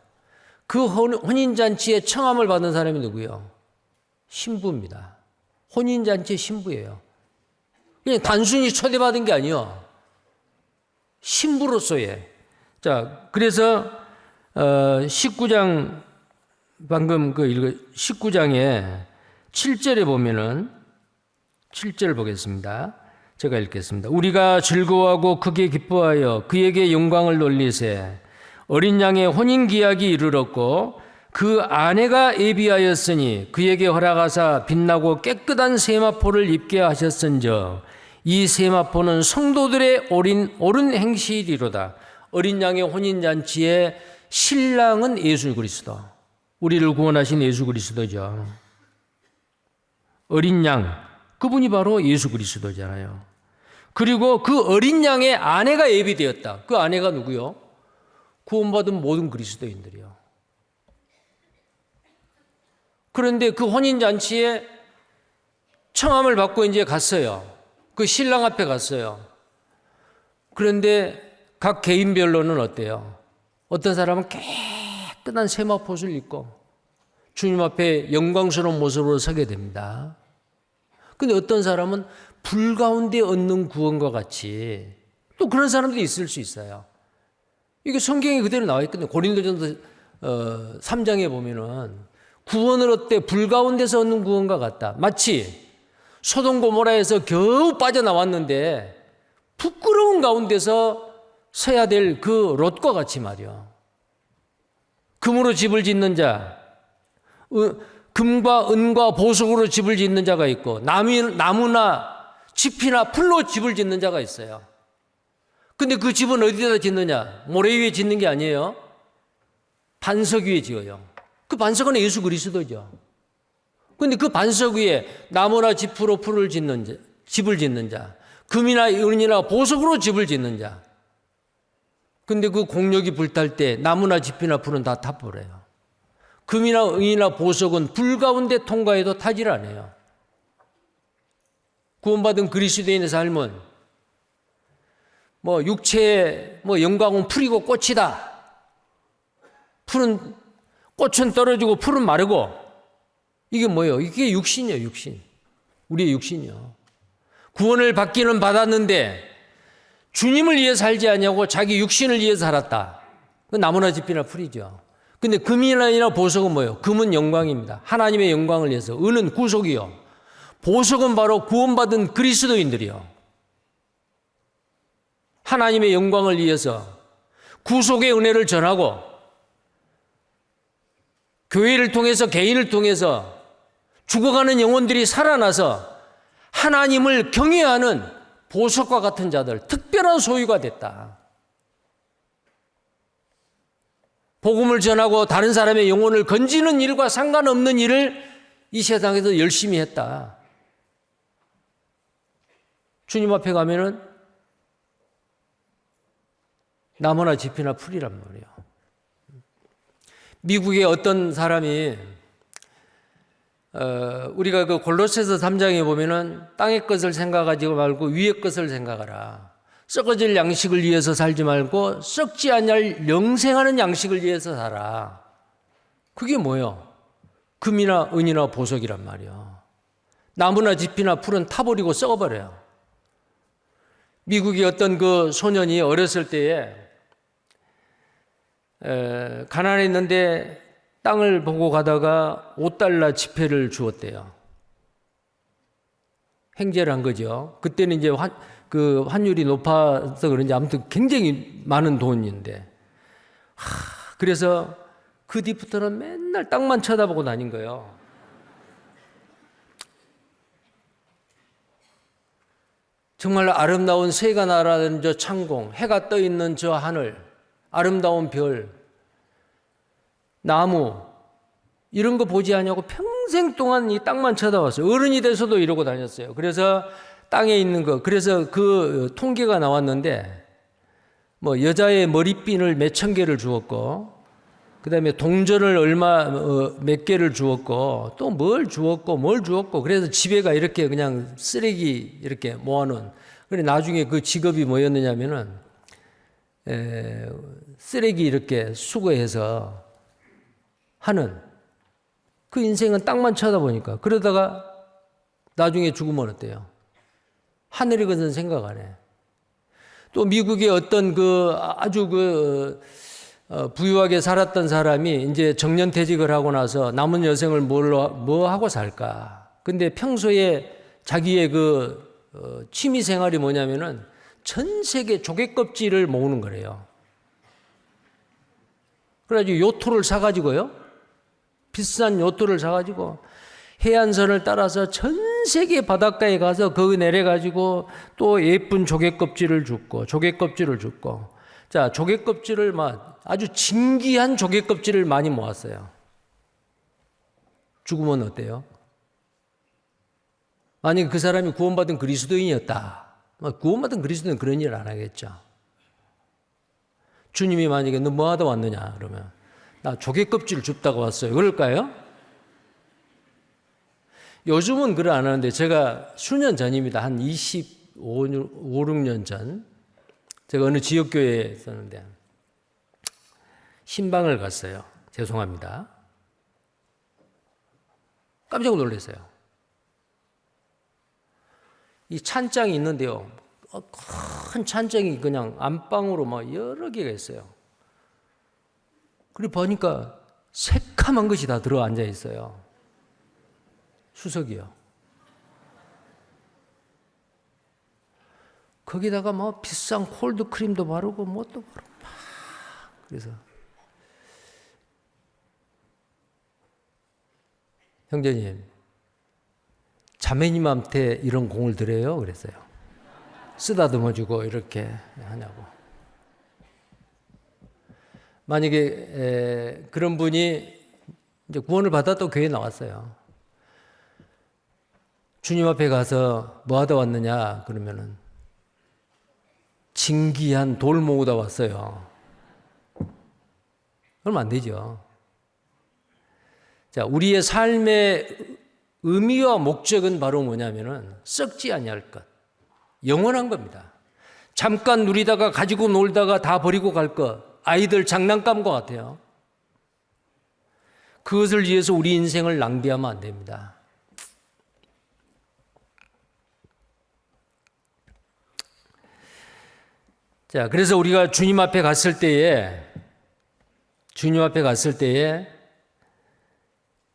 그 혼인잔치에 청함을 받은 사람이 누구예요? 신부입니다. 혼인잔치의 신부예요. 그냥 단순히 초대받은 게 아니에요. 신부로서의. 자, 그래서 19장 방금 19장에 7절에 보면은 7절 보겠습니다. 제가 읽겠습니다. 우리가 즐거워하고 크게 기뻐하여 그에게 영광을 돌리세. 어린 양의 혼인 기약이 이르렀고 그 아내가 예비하였으니 그에게 허락하사 빛나고 깨끗한 세마포를 입게 하셨은즉 이 세마포는 성도들의 옳은 행실이로다. 어린 양의 혼인잔치에 신랑은 예수 그리스도, 우리를 구원하신 예수 그리스도죠. 어린 양, 그분이 바로 예수 그리스도잖아요. 그리고 그 어린 양의 아내가 예비되었다. 그 아내가 누구요? 구원받은 모든 그리스도인들이요. 그런데 그 혼인잔치에 청함을 받고 이제 갔어요. 그 신랑 앞에 갔어요. 그런데 각 개인별로는 어때요? 어떤 사람은 깨끗한 세마포를 입고 주님 앞에 영광스러운 모습으로 서게 됩니다. 근데 어떤 사람은 불 가운데 얻는 구원과 같이 또 그런 사람도 있을 수 있어요. 이게 성경에 그대로 나와 있거든요. 고린도전서 3장에 보면은 구원을 얻되 불 가운데서 얻는 구원과 같다. 마치 소돔 고모라에서 겨우 빠져나왔는데 부끄러운 가운데서 서야 될 그 롯과 같이 말이요. 금으로 집을 짓는 자, 금과 은과 보석으로 집을 짓는 자가 있고 나무나 짚이나 풀로 집을 짓는 자가 있어요. 근데 그 집은 어디다 짓느냐? 모래 위에 짓는 게 아니에요. 반석 위에 지어요. 그 반석은 예수 그리스도죠. 근데 그 반석 위에 나무나 짚으로 집을 짓는 자, 금이나 은이나 보석으로 집을 짓는 자. 근데 그 공력이 불탈 때 나무나 짚이나 풀은 다 타버려요. 금이나 은이나 보석은 불 가운데 통과해도 타질 않아요. 구원받은 그리스도인의 삶은 육체의 영광은 풀이고 꽃이다. 꽃은 떨어지고 풀은 마르고 이게 뭐예요? 이게 육신이에요, 육신. 우리의 육신이요. 구원을 받기는 받았는데 주님을 위해 살지 않냐고 자기 육신을 위해 살았다. 그 나무나 짚이나 풀이죠. 근데 금이나 보석은 뭐예요? 금은 영광입니다. 하나님의 영광을 위해서. 은은 구속이요. 보석은 바로 구원받은 그리스도인들이요. 하나님의 영광을 위해서 구속의 은혜를 전하고 교회를 통해서 개인을 통해서 죽어가는 영혼들이 살아나서 하나님을 경외하는 보석과 같은 자들, 특별한 소유가 됐다. 복음을 전하고 다른 사람의 영혼을 건지는 일과 상관없는 일을 이 세상에서 열심히 했다. 주님 앞에 가면은 나무나 짚이나 풀이란 말이에요. 미국의 어떤 사람이 우리가 그 골로새서 3장에 보면은 땅의 것을 생각하지 말고 위의 것을 생각하라. 썩어질 양식을 위해서 살지 말고 썩지 않을 영생하는 양식을 위해서 살아. 그게 뭐예요? 금이나 은이나 보석이란 말이에요. 나무나 짚이나 풀은 타버리고 썩어버려요. 미국의 어떤 그 소년이 어렸을 때에 가난했는데 땅을 보고 가다가 $5 지폐를 주었대요. 행제를 한 거죠. 그때는 이제 환율이 높아서 그런지 아무튼 굉장히 많은 돈인데, 그래서 그 뒤부터는 맨날 땅만 쳐다보고 다닌 거예요. 정말 아름다운 새가 날아다니는 저 창공, 해가 떠 있는 저 하늘, 아름다운 별, 나무 이런 거 보지 않냐고 평생 동안 이 땅만 쳐다봤어요. 어른이 돼서도 이러고 다녔어요. 그래서 땅에 있는 거, 그래서 그 통계가 나왔는데 뭐 여자의 머리핀을 몇천 개를 주었고, 그 다음에 동전을 몇 개를 주었고, 또 뭘 주었고, 그래서 집에가 이렇게 그냥 쓰레기 이렇게 모아놓은. 그래 나중에 그 직업이 뭐였느냐면은 쓰레기 이렇게 수거해서 하는, 그 인생은 땅만 쳐다보니까. 그러다가 나중에 죽으면 어때요? 하늘이거든 생각 안 해. 또 미국의 어떤 아주 부유하게 살았던 사람이 이제 정년퇴직을 하고 나서 남은 여생을 뭐 하고 살까? 근데 평소에 자기의 취미 생활이 뭐냐면은 전 세계 조개껍질을 모으는 거래요. 그래가지고 요트를 사가지고요. 비싼 요트를 사가지고 해안선을 따라서 전 세계 바닷가에 가서 거기 내려가지고 또 예쁜 조개껍질을 줍고, 자, 조개껍질을 아주 진귀한 조개껍질을 많이 모았어요. 죽으면 어때요? 만약에 그 사람이 구원받은 그리스도인이었다. 구원받은 그리스도인은 그런 일을 안 하겠죠. 주님이 만약에 너 뭐 하다 왔느냐 그러면 나 조개껍질 줍다가 왔어요. 그럴까요? 요즘은 그래 안 하는데 제가 수년 전입니다. 한 25, 6년 전 제가 어느 지역교회에 있었는데 신방을 갔어요. 죄송합니다. 깜짝 놀랐어요. 이 찬장이 있는데요. 큰 찬장이 그냥 안방으로 여러 개가 있어요. 그리고 보니까 새카만 것이 다 들어 앉아 있어요. 수석이요. 거기다가 비싼 콜드 크림도 바르고 뭣도 바르고 그래서 형제님, 자매님한테 이런 공을 드려요? 그랬어요. 쓰다듬어주고 이렇게 하냐고. 만약에 그런 분이 이제 구원을 받아 또 교회에 나왔어요. 주님 앞에 가서 뭐 하다 왔느냐 그러면은 진귀한 돌 모으다 왔어요. 그러면 안 되죠. 자, 우리의 삶의 의미와 목적은 바로 뭐냐면은 썩지 아니할 것, 영원한 겁니다. 잠깐 누리다가 가지고 놀다가 다 버리고 갈 것, 아이들 장난감과 같아요. 그것을 위해서 우리 인생을 낭비하면 안 됩니다. 자, 그래서 우리가 주님 앞에 갔을 때에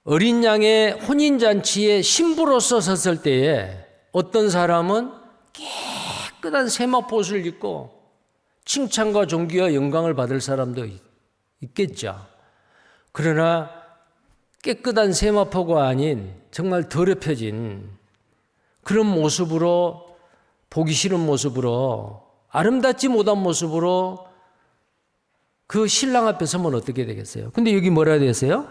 어린 양의 혼인잔치에 신부로서 섰을 때에 어떤 사람은 깨끗한 세마포옷을 입고 칭찬과 존귀와 영광을 받을 사람도 있겠죠. 그러나 깨끗한 세마포가 아닌 정말 더럽혀진 그런 모습으로 보기 싫은 모습으로, 아름답지 못한 모습으로 그 신랑 앞에 서면 어떻게 되겠어요? 근데 여기 뭐라 되었어요?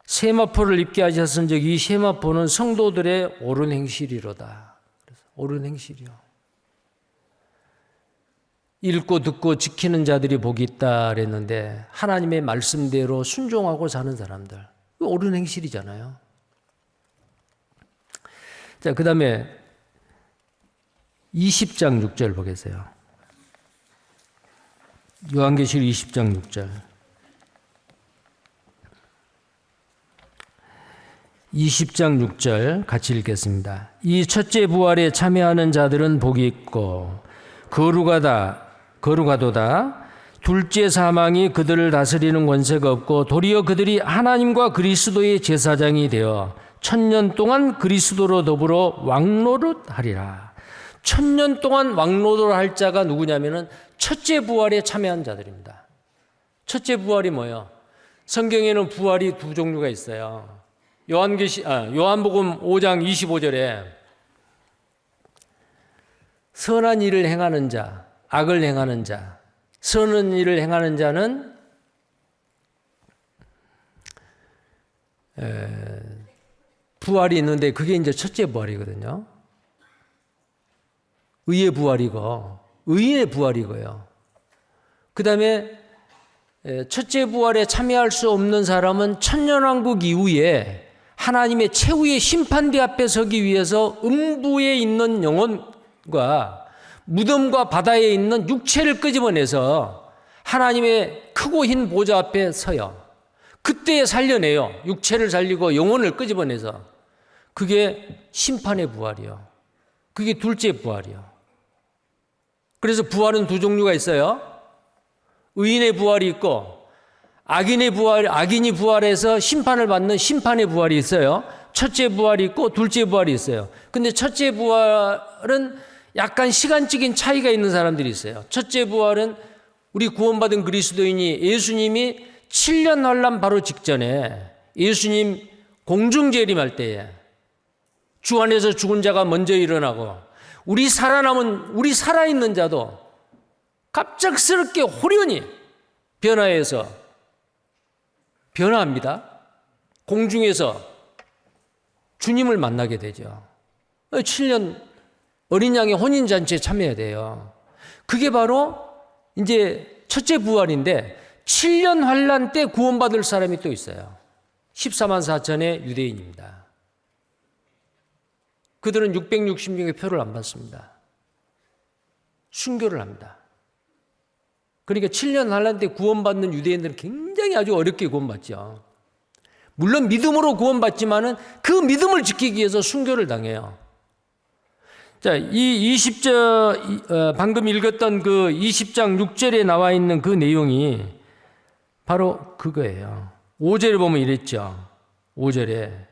세마포를 입게 하셨은즉 이 세마포는 성도들의 옳은 행실이로다. 그래서 옳은 행실이요. 읽고 듣고 지키는 자들이 복이 있다 그랬는데 하나님의 말씀대로 순종하고 사는 사람들, 옳은 행실이잖아요. 자, 그 다음에 20장 6절 보겠어요. 요한계시록 20장 6절. 20장 6절 같이 읽겠습니다. 이 첫째 부활에 참여하는 자들은 복이 있고 거룩하도다. 둘째 사망이 그들을 다스리는 권세가 없고 도리어 그들이 하나님과 그리스도의 제사장이 되어 1000년 동안 그리스도로 더불어 왕노릇하리라. 1000년 동안 왕노릇할 자가 누구냐면은 첫째 부활에 참여한 자들입니다. 첫째 부활이 뭐예요? 성경에는 부활이 두 종류가 있어요. 요한복음 5장 25절에 선한 일을 행하는 자, 악을 행하는 자, 선한 일을 행하는 자는 부활이 있는데 그게 이제 첫째 부활이거든요. 의의 부활이고 의인의 부활이고요. 그 다음에 첫째 부활에 참여할 수 없는 사람은 천년왕국 이후에 하나님의 최후의 심판대 앞에 서기 위해서 음부에 있는 영혼과 무덤과 바다에 있는 육체를 끄집어내서 하나님의 크고 흰 보좌 앞에 서요. 그때 살려내요. 육체를 살리고 영혼을 끄집어내서. 그게 심판의 부활이요. 그게 둘째 부활이요. 그래서 부활은 두 종류가 있어요. 의인의 부활이 있고 악인이 부활해서 심판을 받는 심판의 부활이 있어요. 첫째 부활이 있고 둘째 부활이 있어요. 근데 첫째 부활은 약간 시간적인 차이가 있는 사람들이 있어요. 첫째 부활은 우리 구원받은 그리스도인이 예수님이 7년 환란 바로 직전에 예수님 공중재림할 때에 주 안에서 죽은 자가 먼저 일어나고 우리 살아있는 자도 갑작스럽게 호련히 변화합니다. 공중에서 주님을 만나게 되죠. 7년 어린 양의 혼인잔치에 참여해야 돼요. 그게 바로 이제 첫째 부활인데 7년 환란 때 구원받을 사람이 또 있어요. 14만 4천의 유대인입니다. 그들은 666의 표를 안 받습니다. 순교를 합니다. 그러니까 7년 환란 때 구원받는 유대인들은 굉장히 아주 어렵게 구원받죠. 물론 믿음으로 구원받지만은 그 믿음을 지키기 위해서 순교를 당해요. 자, 이 20절 방금 읽었던 그 20장 6절에 나와 있는 그 내용이 바로 그거예요. 5절에 보면 이랬죠. 5절에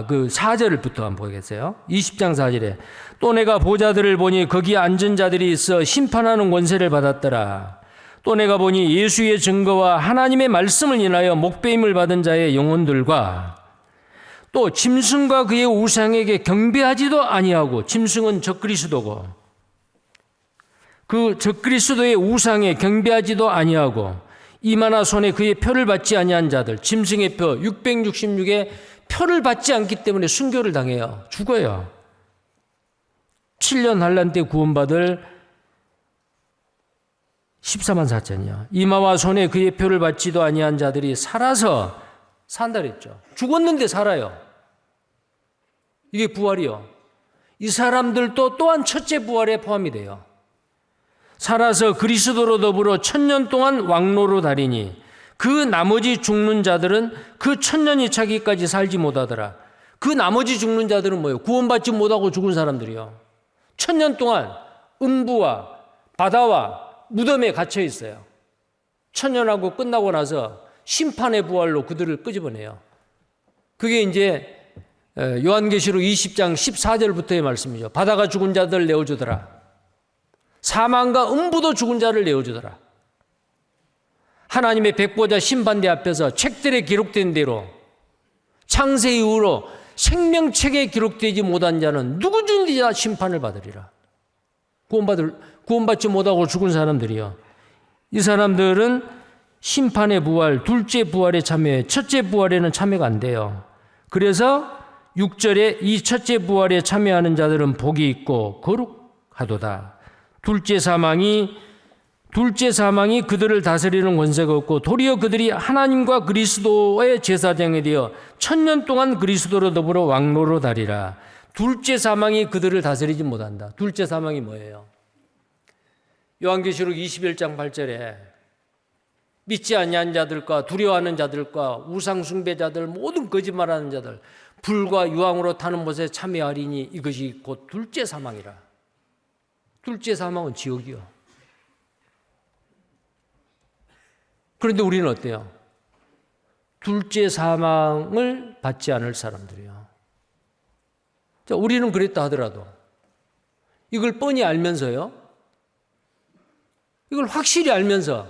그 4절부터 한번 보겠어요. 20장 4절에 또 내가 보좌들을 보니 거기에 앉은 자들이 있어 심판하는 권세를 받았더라. 또 내가 보니 예수의 증거와 하나님의 말씀을 인하여 목배임을 받은 자의 영혼들과 또 짐승과 그의 우상에게 경배하지도 아니하고, 짐승은 적그리스도고 그 적그리스도의 우상에 경배하지도 아니하고 이마나 손에 그의 표를 받지 아니한 자들, 짐승의 표 666의 표를 받지 않기 때문에 순교를 당해요. 죽어요. 7년 환란 때 구원받을 14만 4천이요. 이마와 손에 그의 표를 받지도 아니한 자들이 살아서 산다 그랬죠. 죽었는데 살아요. 이게 부활이요. 이 사람들도 또한 첫째 부활에 포함이 돼요. 살아서 그리스도로 더불어 1000년 동안 왕노릇하리니 그 나머지 죽는 자들은 그 1000년이 차기까지 살지 못하더라. 그 나머지 죽는 자들은 뭐예요? 구원받지 못하고 죽은 사람들이요. 1000년 동안 음부와 바다와 무덤에 갇혀 있어요. 1000년하고 끝나고 나서 심판의 부활로 그들을 끄집어내요. 그게 이제 요한계시록 20장 14절부터의 말씀이죠. 바다가 죽은 자들 내어주더라. 사망과 음부도 죽은 자를 내어주더라. 하나님의 백보자 심판대 앞에서 책들에 기록된 대로 창세 이후로 생명책에 기록되지 못한 자는 누구든지 다 심판을 받으리라. 구원받지 못하고 죽은 사람들이요. 이 사람들은 심판의 부활, 둘째 부활에 참여해 첫째 부활에는 참여가 안 돼요. 그래서 6절에 이 첫째 부활에 참여하는 자들은 복이 있고 거룩하도다. 둘째 사망이 그들을 다스리는 권세가 없고 도리어 그들이 하나님과 그리스도의 제사장이 되어 1000년 동안 그리스도로 더불어 왕노로 다리라. 둘째 사망이 그들을 다스리지 못한다. 둘째 사망이 뭐예요? 요한계시록 21장 8절에 믿지 아니한 자들과 두려워하는 자들과 우상 숭배자들 모든 거짓말하는 자들 불과 유황으로 타는 못에 참여하리니 이것이 곧 둘째 사망이라. 둘째 사망은 지옥이요. 그런데 우리는 어때요? 둘째 사망을 받지 않을 사람들이요. 자, 우리는 그랬다 하더라도 이걸 뻔히 알면서요. 이걸 확실히 알면서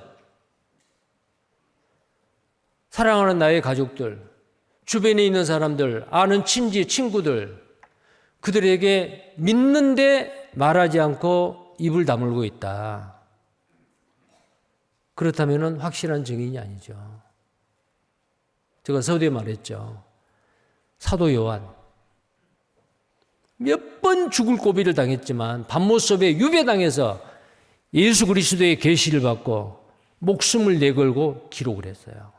사랑하는 나의 가족들, 주변에 있는 사람들, 아는 친지, 친구들, 그들에게 믿는데 말하지 않고 입을 다물고 있다. 그렇다면 확실한 증인이 아니죠. 제가 서두에 말했죠. 사도 요한 몇 번 죽을 고비를 당했지만 밤모습에 유배당해서 예수 그리스도의 계시를 받고 목숨을 내걸고 기록을 했어요.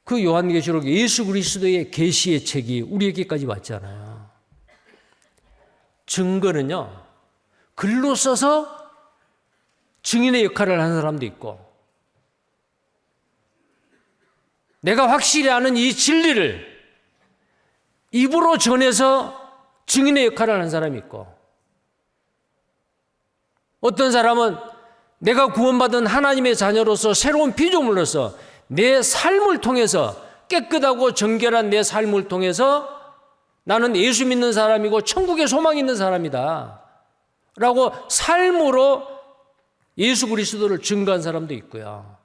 그 요한계시록 예수 그리스도의 계시의 책이 우리에게까지 왔잖아요. 증거는요, 글로 써서 증인의 역할을 하는 사람도 있고, 내가 확실히 아는 이 진리를 입으로 전해서 증인의 역할을 하는 사람이 있고, 어떤 사람은 내가 구원받은 하나님의 자녀로서 새로운 피조물로서 내 삶을 통해서 깨끗하고 정결한 내 삶을 통해서 나는 예수 믿는 사람이고 천국에 소망이 있는 사람이다 라고 삶으로 예수 그리스도를 증거한 사람도 있고요.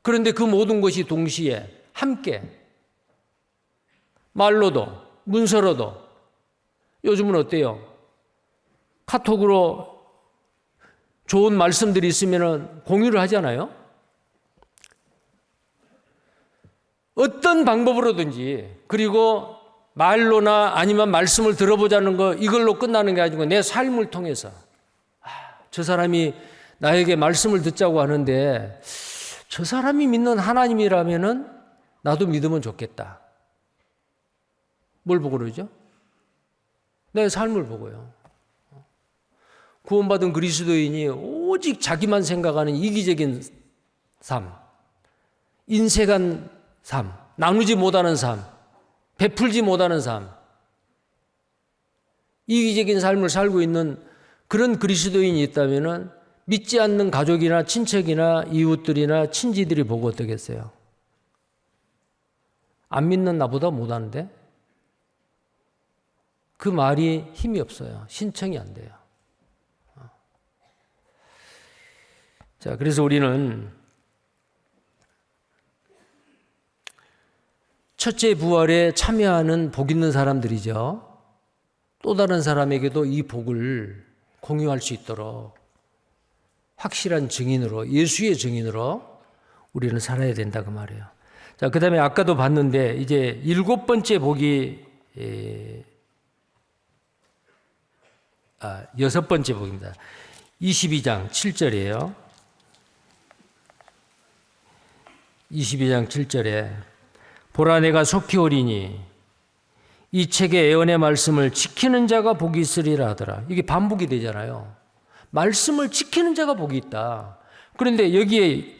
그런데 그 모든 것이 동시에 함께 말로도 문서로도 요즘은 어때요? 카톡으로 좋은 말씀들이 있으면 공유를 하잖아요. 어떤 방법으로든지, 그리고 말로나 아니면 말씀을 들어보자는 거 이걸로 끝나는 게 아니고 내 삶을 통해서 저 사람이 나에게 말씀을 듣자고 하는데 저 사람이 믿는 하나님이라면은 나도 믿으면 좋겠다. 뭘 보고 그러죠? 내 삶을 보고요. 구원받은 그리스도인이 오직 자기만 생각하는 이기적인 삶, 인색한 삶, 나누지 못하는 삶, 베풀지 못하는 삶, 이기적인 삶을 살고 있는 그런 그리스도인이 있다면 믿지 않는 가족이나 친척이나 이웃들이나 친지들이 보고 어떻겠어요? 안 믿는 나보다 못하는데? 그 말이 힘이 없어요. 신청이 안 돼요. 자, 그래서 우리는 첫째 부활에 참여하는 복 있는 사람들이죠. 또 다른 사람에게도 이 복을 공유할 수 있도록 확실한 증인으로, 예수의 증인으로 우리는 살아야 된다 그 말이에요. 자, 그 다음에 아까도 봤는데 이제 7번째 복이 6번째 복입니다. 22장 7절이에요. 22장 7절에 보라 내가 속히 오리니 이 책의 예언의 말씀을 지키는 자가 복이 있으리라 하더라. 이게 반복이 되잖아요. 말씀을 지키는 자가 복이 있다. 그런데 여기에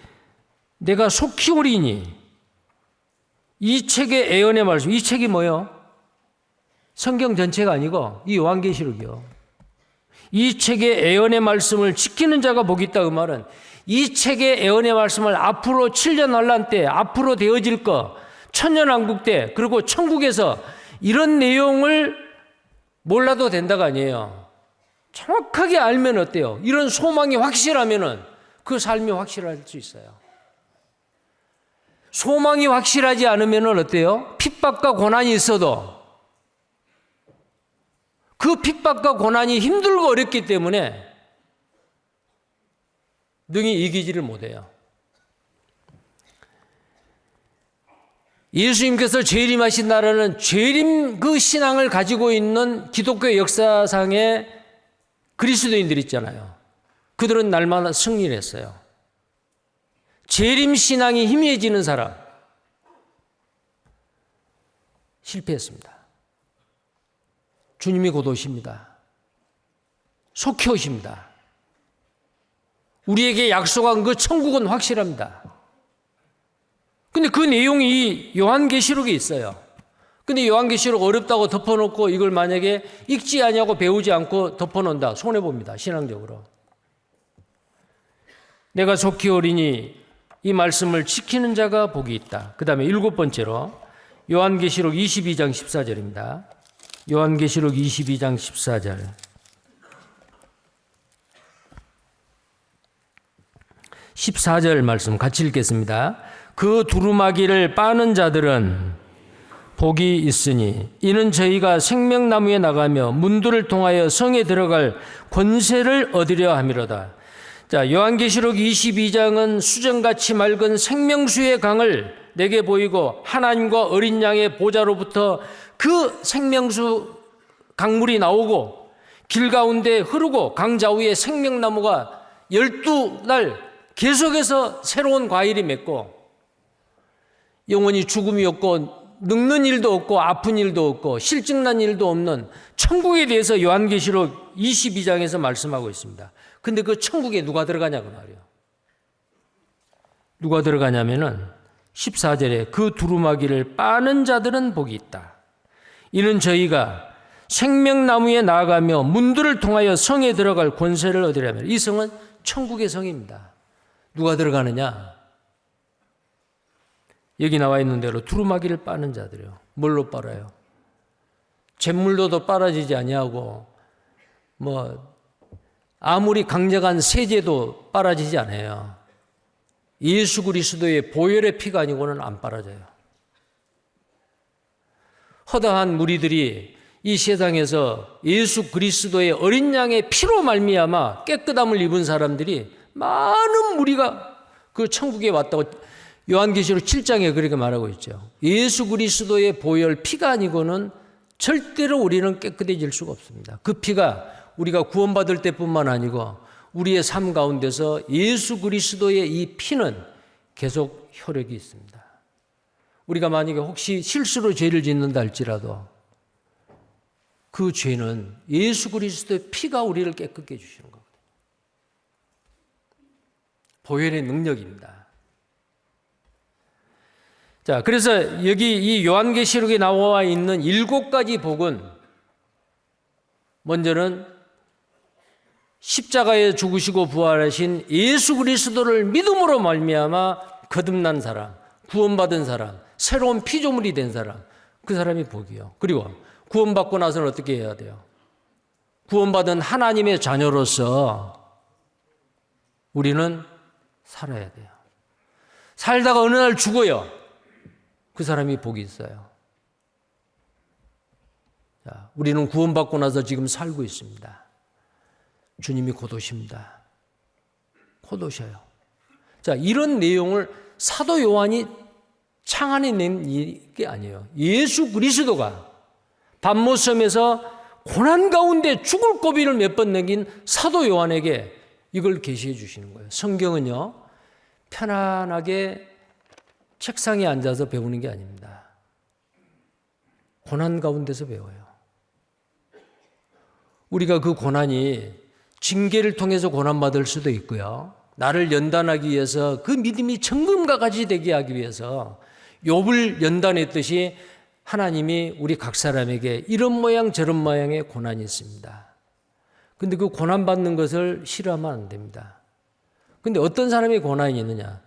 내가 속히 오리니 이 책의 예언의 말씀, 이 책이 뭐예요? 성경 전체가 아니고 이 요한계시록이요. 이 책의 예언의 말씀을 지키는 자가 복이 있다. 그 말은 이 책의 예언의 말씀을 앞으로 7년 환란 때, 앞으로 되어질 거, 천년왕국 때, 그리고 천국에서 이런 내용을 몰라도 된다가 아니에요. 정확하게 알면 어때요? 이런 소망이 확실하면은 그 삶이 확실할 수 있어요. 소망이 확실하지 않으면 어때요? 핍박과 고난이 있어도 그 핍박과 고난이 힘들고 어렵기 때문에 능히 이기지를 못해요. 예수님께서 재림하신 날에는 재림 그 신앙을 가지고 있는 기독교 역사상의 그리스도인들이 있잖아요. 그들은 날마다 승리를 했어요. 재림 신앙이 희미해지는 사람 실패했습니다. 주님이 곧 오십니다. 속히 오십니다. 우리에게 약속한 그 천국은 확실합니다. 근데 그 내용이 요한계시록에 있어요. 근데 요한계시록 어렵다고 덮어놓고 이걸 만약에 읽지 않냐고 배우지 않고 덮어놓는다. 손해봅니다. 신앙적으로. 내가 속히 오리니 이 말씀을 지키는 자가 복이 있다. 그 다음에 7번째로 요한계시록 22장 14절입니다. 요한계시록 22장 14절. 14절 말씀 같이 읽겠습니다. 그 두루마기를 빠는 자들은 복이 있으니 이는 저희가 생명나무에 나가며 문들을 통하여 성에 들어갈 권세를 얻으려 함이로다. 자, 요한계시록 22장은 수정같이 맑은 생명수의 강을 내게 보이고 하나님과 어린 양의 보좌로부터 그 생명수 강물이 나오고 길 가운데 흐르고 강 좌우에 생명나무가 12날 계속해서 새로운 과일이 맺고 영원히 죽음이 없고 늙는 일도 없고 아픈 일도 없고 실증난 일도 없는 천국에 대해서 요한계시록 22장에서 말씀하고 있습니다. 근데 그 천국에 누가 들어가냐고 말이에요. 누가 들어가냐면은 14절에 그 두루마기를 빠는 자들은 복이 있다. 이는 저희가 생명나무에 나아가며 문들을 통하여 성에 들어갈 권세를 얻으려면 이 성은 천국의 성입니다. 누가 들어가느냐? 여기 나와 있는 대로 두루마기를 빠는 자들이요. 뭘로 빨아요? 잿물로도 빨아지지 아니하고 아무리 강력한 세제도 빨아지지 않아요. 예수 그리스도의 보혈의 피가 아니고는 안 빨아져요. 허다한 무리들이 이 세상에서 예수 그리스도의 어린 양의 피로 말미암아 깨끗함을 입은 사람들이 많은 무리가 그 천국에 왔다고 요한계시록 7장에 그렇게 말하고 있죠. 예수 그리스도의 보혈 피가 아니고는 절대로 우리는 깨끗해질 수가 없습니다. 그 피가 우리가 구원받을 때뿐만 아니고 우리의 삶 가운데서 예수 그리스도의 이 피는 계속 효력이 있습니다. 우리가 만약에 혹시 실수로 죄를 짓는다 할지라도 그 죄는 예수 그리스도의 피가 우리를 깨끗게 해주시는 거거든요. 보혈의 능력입니다. 자, 그래서 여기 이 요한계시록에 나와 있는 7가지 복은 먼저는 십자가에 죽으시고 부활하신 예수 그리스도를 믿음으로 말미암아 거듭난 사람, 구원받은 사람, 새로운 피조물이 된 사람, 그 사람이 복이요. 그리고 구원받고 나서는 어떻게 해야 돼요? 구원받은 하나님의 자녀로서 우리는 살아야 돼요. 살다가 어느 날 죽어요. 그 사람이 복이 있어요. 자, 우리는 구원받고 나서 지금 살고 있습니다. 주님이 곧 오십니다. 곧 오셔요. 자, 이런 내용을 사도 요한이 창안해낸 게 아니에요. 예수 그리스도가 반모섬에서 고난 가운데 죽을 고비를 몇 번 넘긴 사도 요한에게 이걸 계시해 주시는 거예요. 성경은요, 편안하게 책상에 앉아서 배우는 게 아닙니다. 고난 가운데서 배워요. 우리가 그 고난이 징계를 통해서 고난받을 수도 있고요. 나를 연단하기 위해서 그 믿음이 정금과 같이 되게 하기 위해서 욥을 연단했듯이 하나님이 우리 각 사람에게 이런 모양 저런 모양의 고난이 있습니다. 근데 그 고난받는 것을 싫어하면 안 됩니다. 근데 어떤 사람이 고난이 있느냐?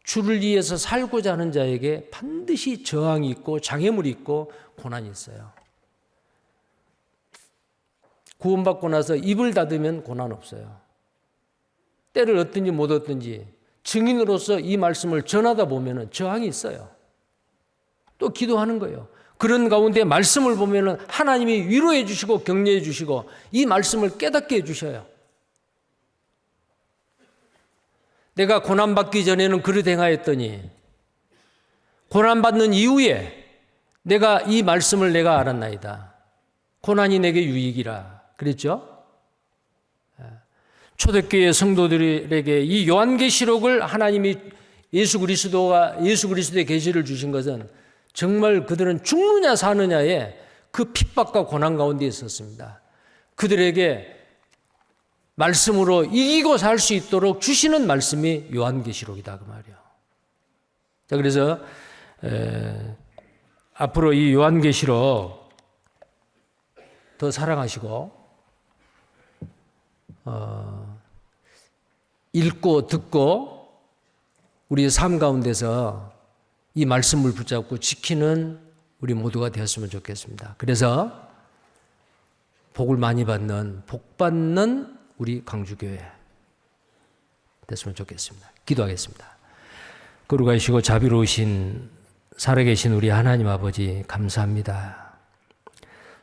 주를 위해서 살고자 하는 자에게 반드시 저항이 있고 장애물이 있고 고난이 있어요. 구원받고 나서 입을 닫으면 고난 없어요. 때를 얻든지 못 얻든지 증인으로서 이 말씀을 전하다 보면 저항이 있어요. 또 기도하는 거예요. 그런 가운데 말씀을 보면 하나님이 위로해 주시고 격려해 주시고 이 말씀을 깨닫게 해 주셔요. 내가 고난받기 전에는 그릇 행하였더니 고난받는 이후에 내가 이 말씀을 내가 알았나이다. 고난이 내게 유익이라 그랬죠. 초대교회 성도들에게 이 요한계시록을 하나님이 예수 그리스도의 계시를 주신 것은 정말 그들은 죽느냐 사느냐의 그 핍박과 고난 가운데 있었습니다. 그들에게 말씀으로 이기고 살 수 있도록 주시는 말씀이 요한계시록이다 그 말이에요. 자, 그래서 앞으로 이 요한계시록 더 사랑하시고 읽고 듣고 우리의 삶 가운데서 이 말씀을 붙잡고 지키는 우리 모두가 되었으면 좋겠습니다. 그래서 복을 많이 받는 복 받는 우리 광주교회 됐으면 좋겠습니다. 기도하겠습니다. 거룩하시고 자비로우신 살아계신 우리 하나님 아버지 감사합니다.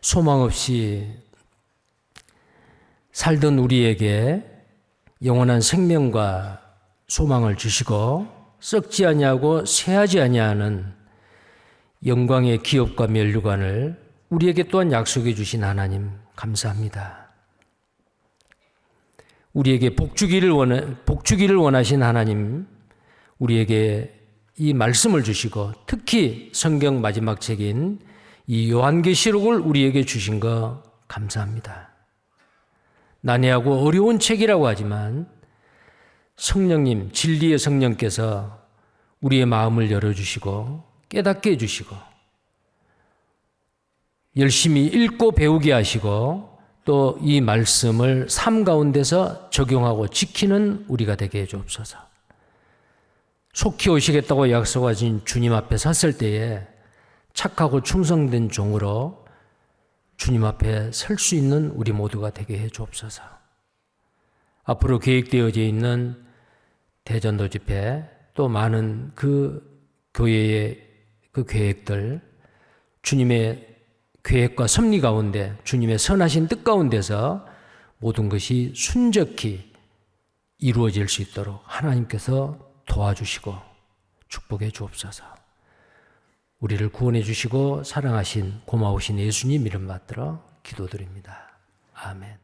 소망 없이 살던 우리에게 영원한 생명과 소망을 주시고 썩지 아니하고 쇠하지 아니하는 영광의 기업과 면류관을 우리에게 또한 약속해 주신 하나님 감사합니다. 우리에게 복 주기를 원하신 하나님, 우리에게 이 말씀을 주시고 특히 성경 마지막 책인 이 요한계시록을 우리에게 주신 거 감사합니다. 난해하고 어려운 책이라고 하지만 성령님, 진리의 성령께서 우리의 마음을 열어주시고 깨닫게 해주시고 열심히 읽고 배우게 하시고 또 이 말씀을 삶 가운데서 적용하고 지키는 우리가 되게 해주옵소서. 속히 오시겠다고 약속하신 주님 앞에 섰을 때에 착하고 충성된 종으로 주님 앞에 설 수 있는 우리 모두가 되게 해주옵소서. 앞으로 계획되어져 있는 대전도 집회 또 많은 그 교회의 그 계획들 주님의 계획과 섭리 가운데 주님의 선하신 뜻 가운데서 모든 것이 순적히 이루어질 수 있도록 하나님께서 도와주시고 축복해 주옵소서. 우리를 구원해 주시고 사랑하신 고마우신 예수님 이름 받들어 기도드립니다. 아멘.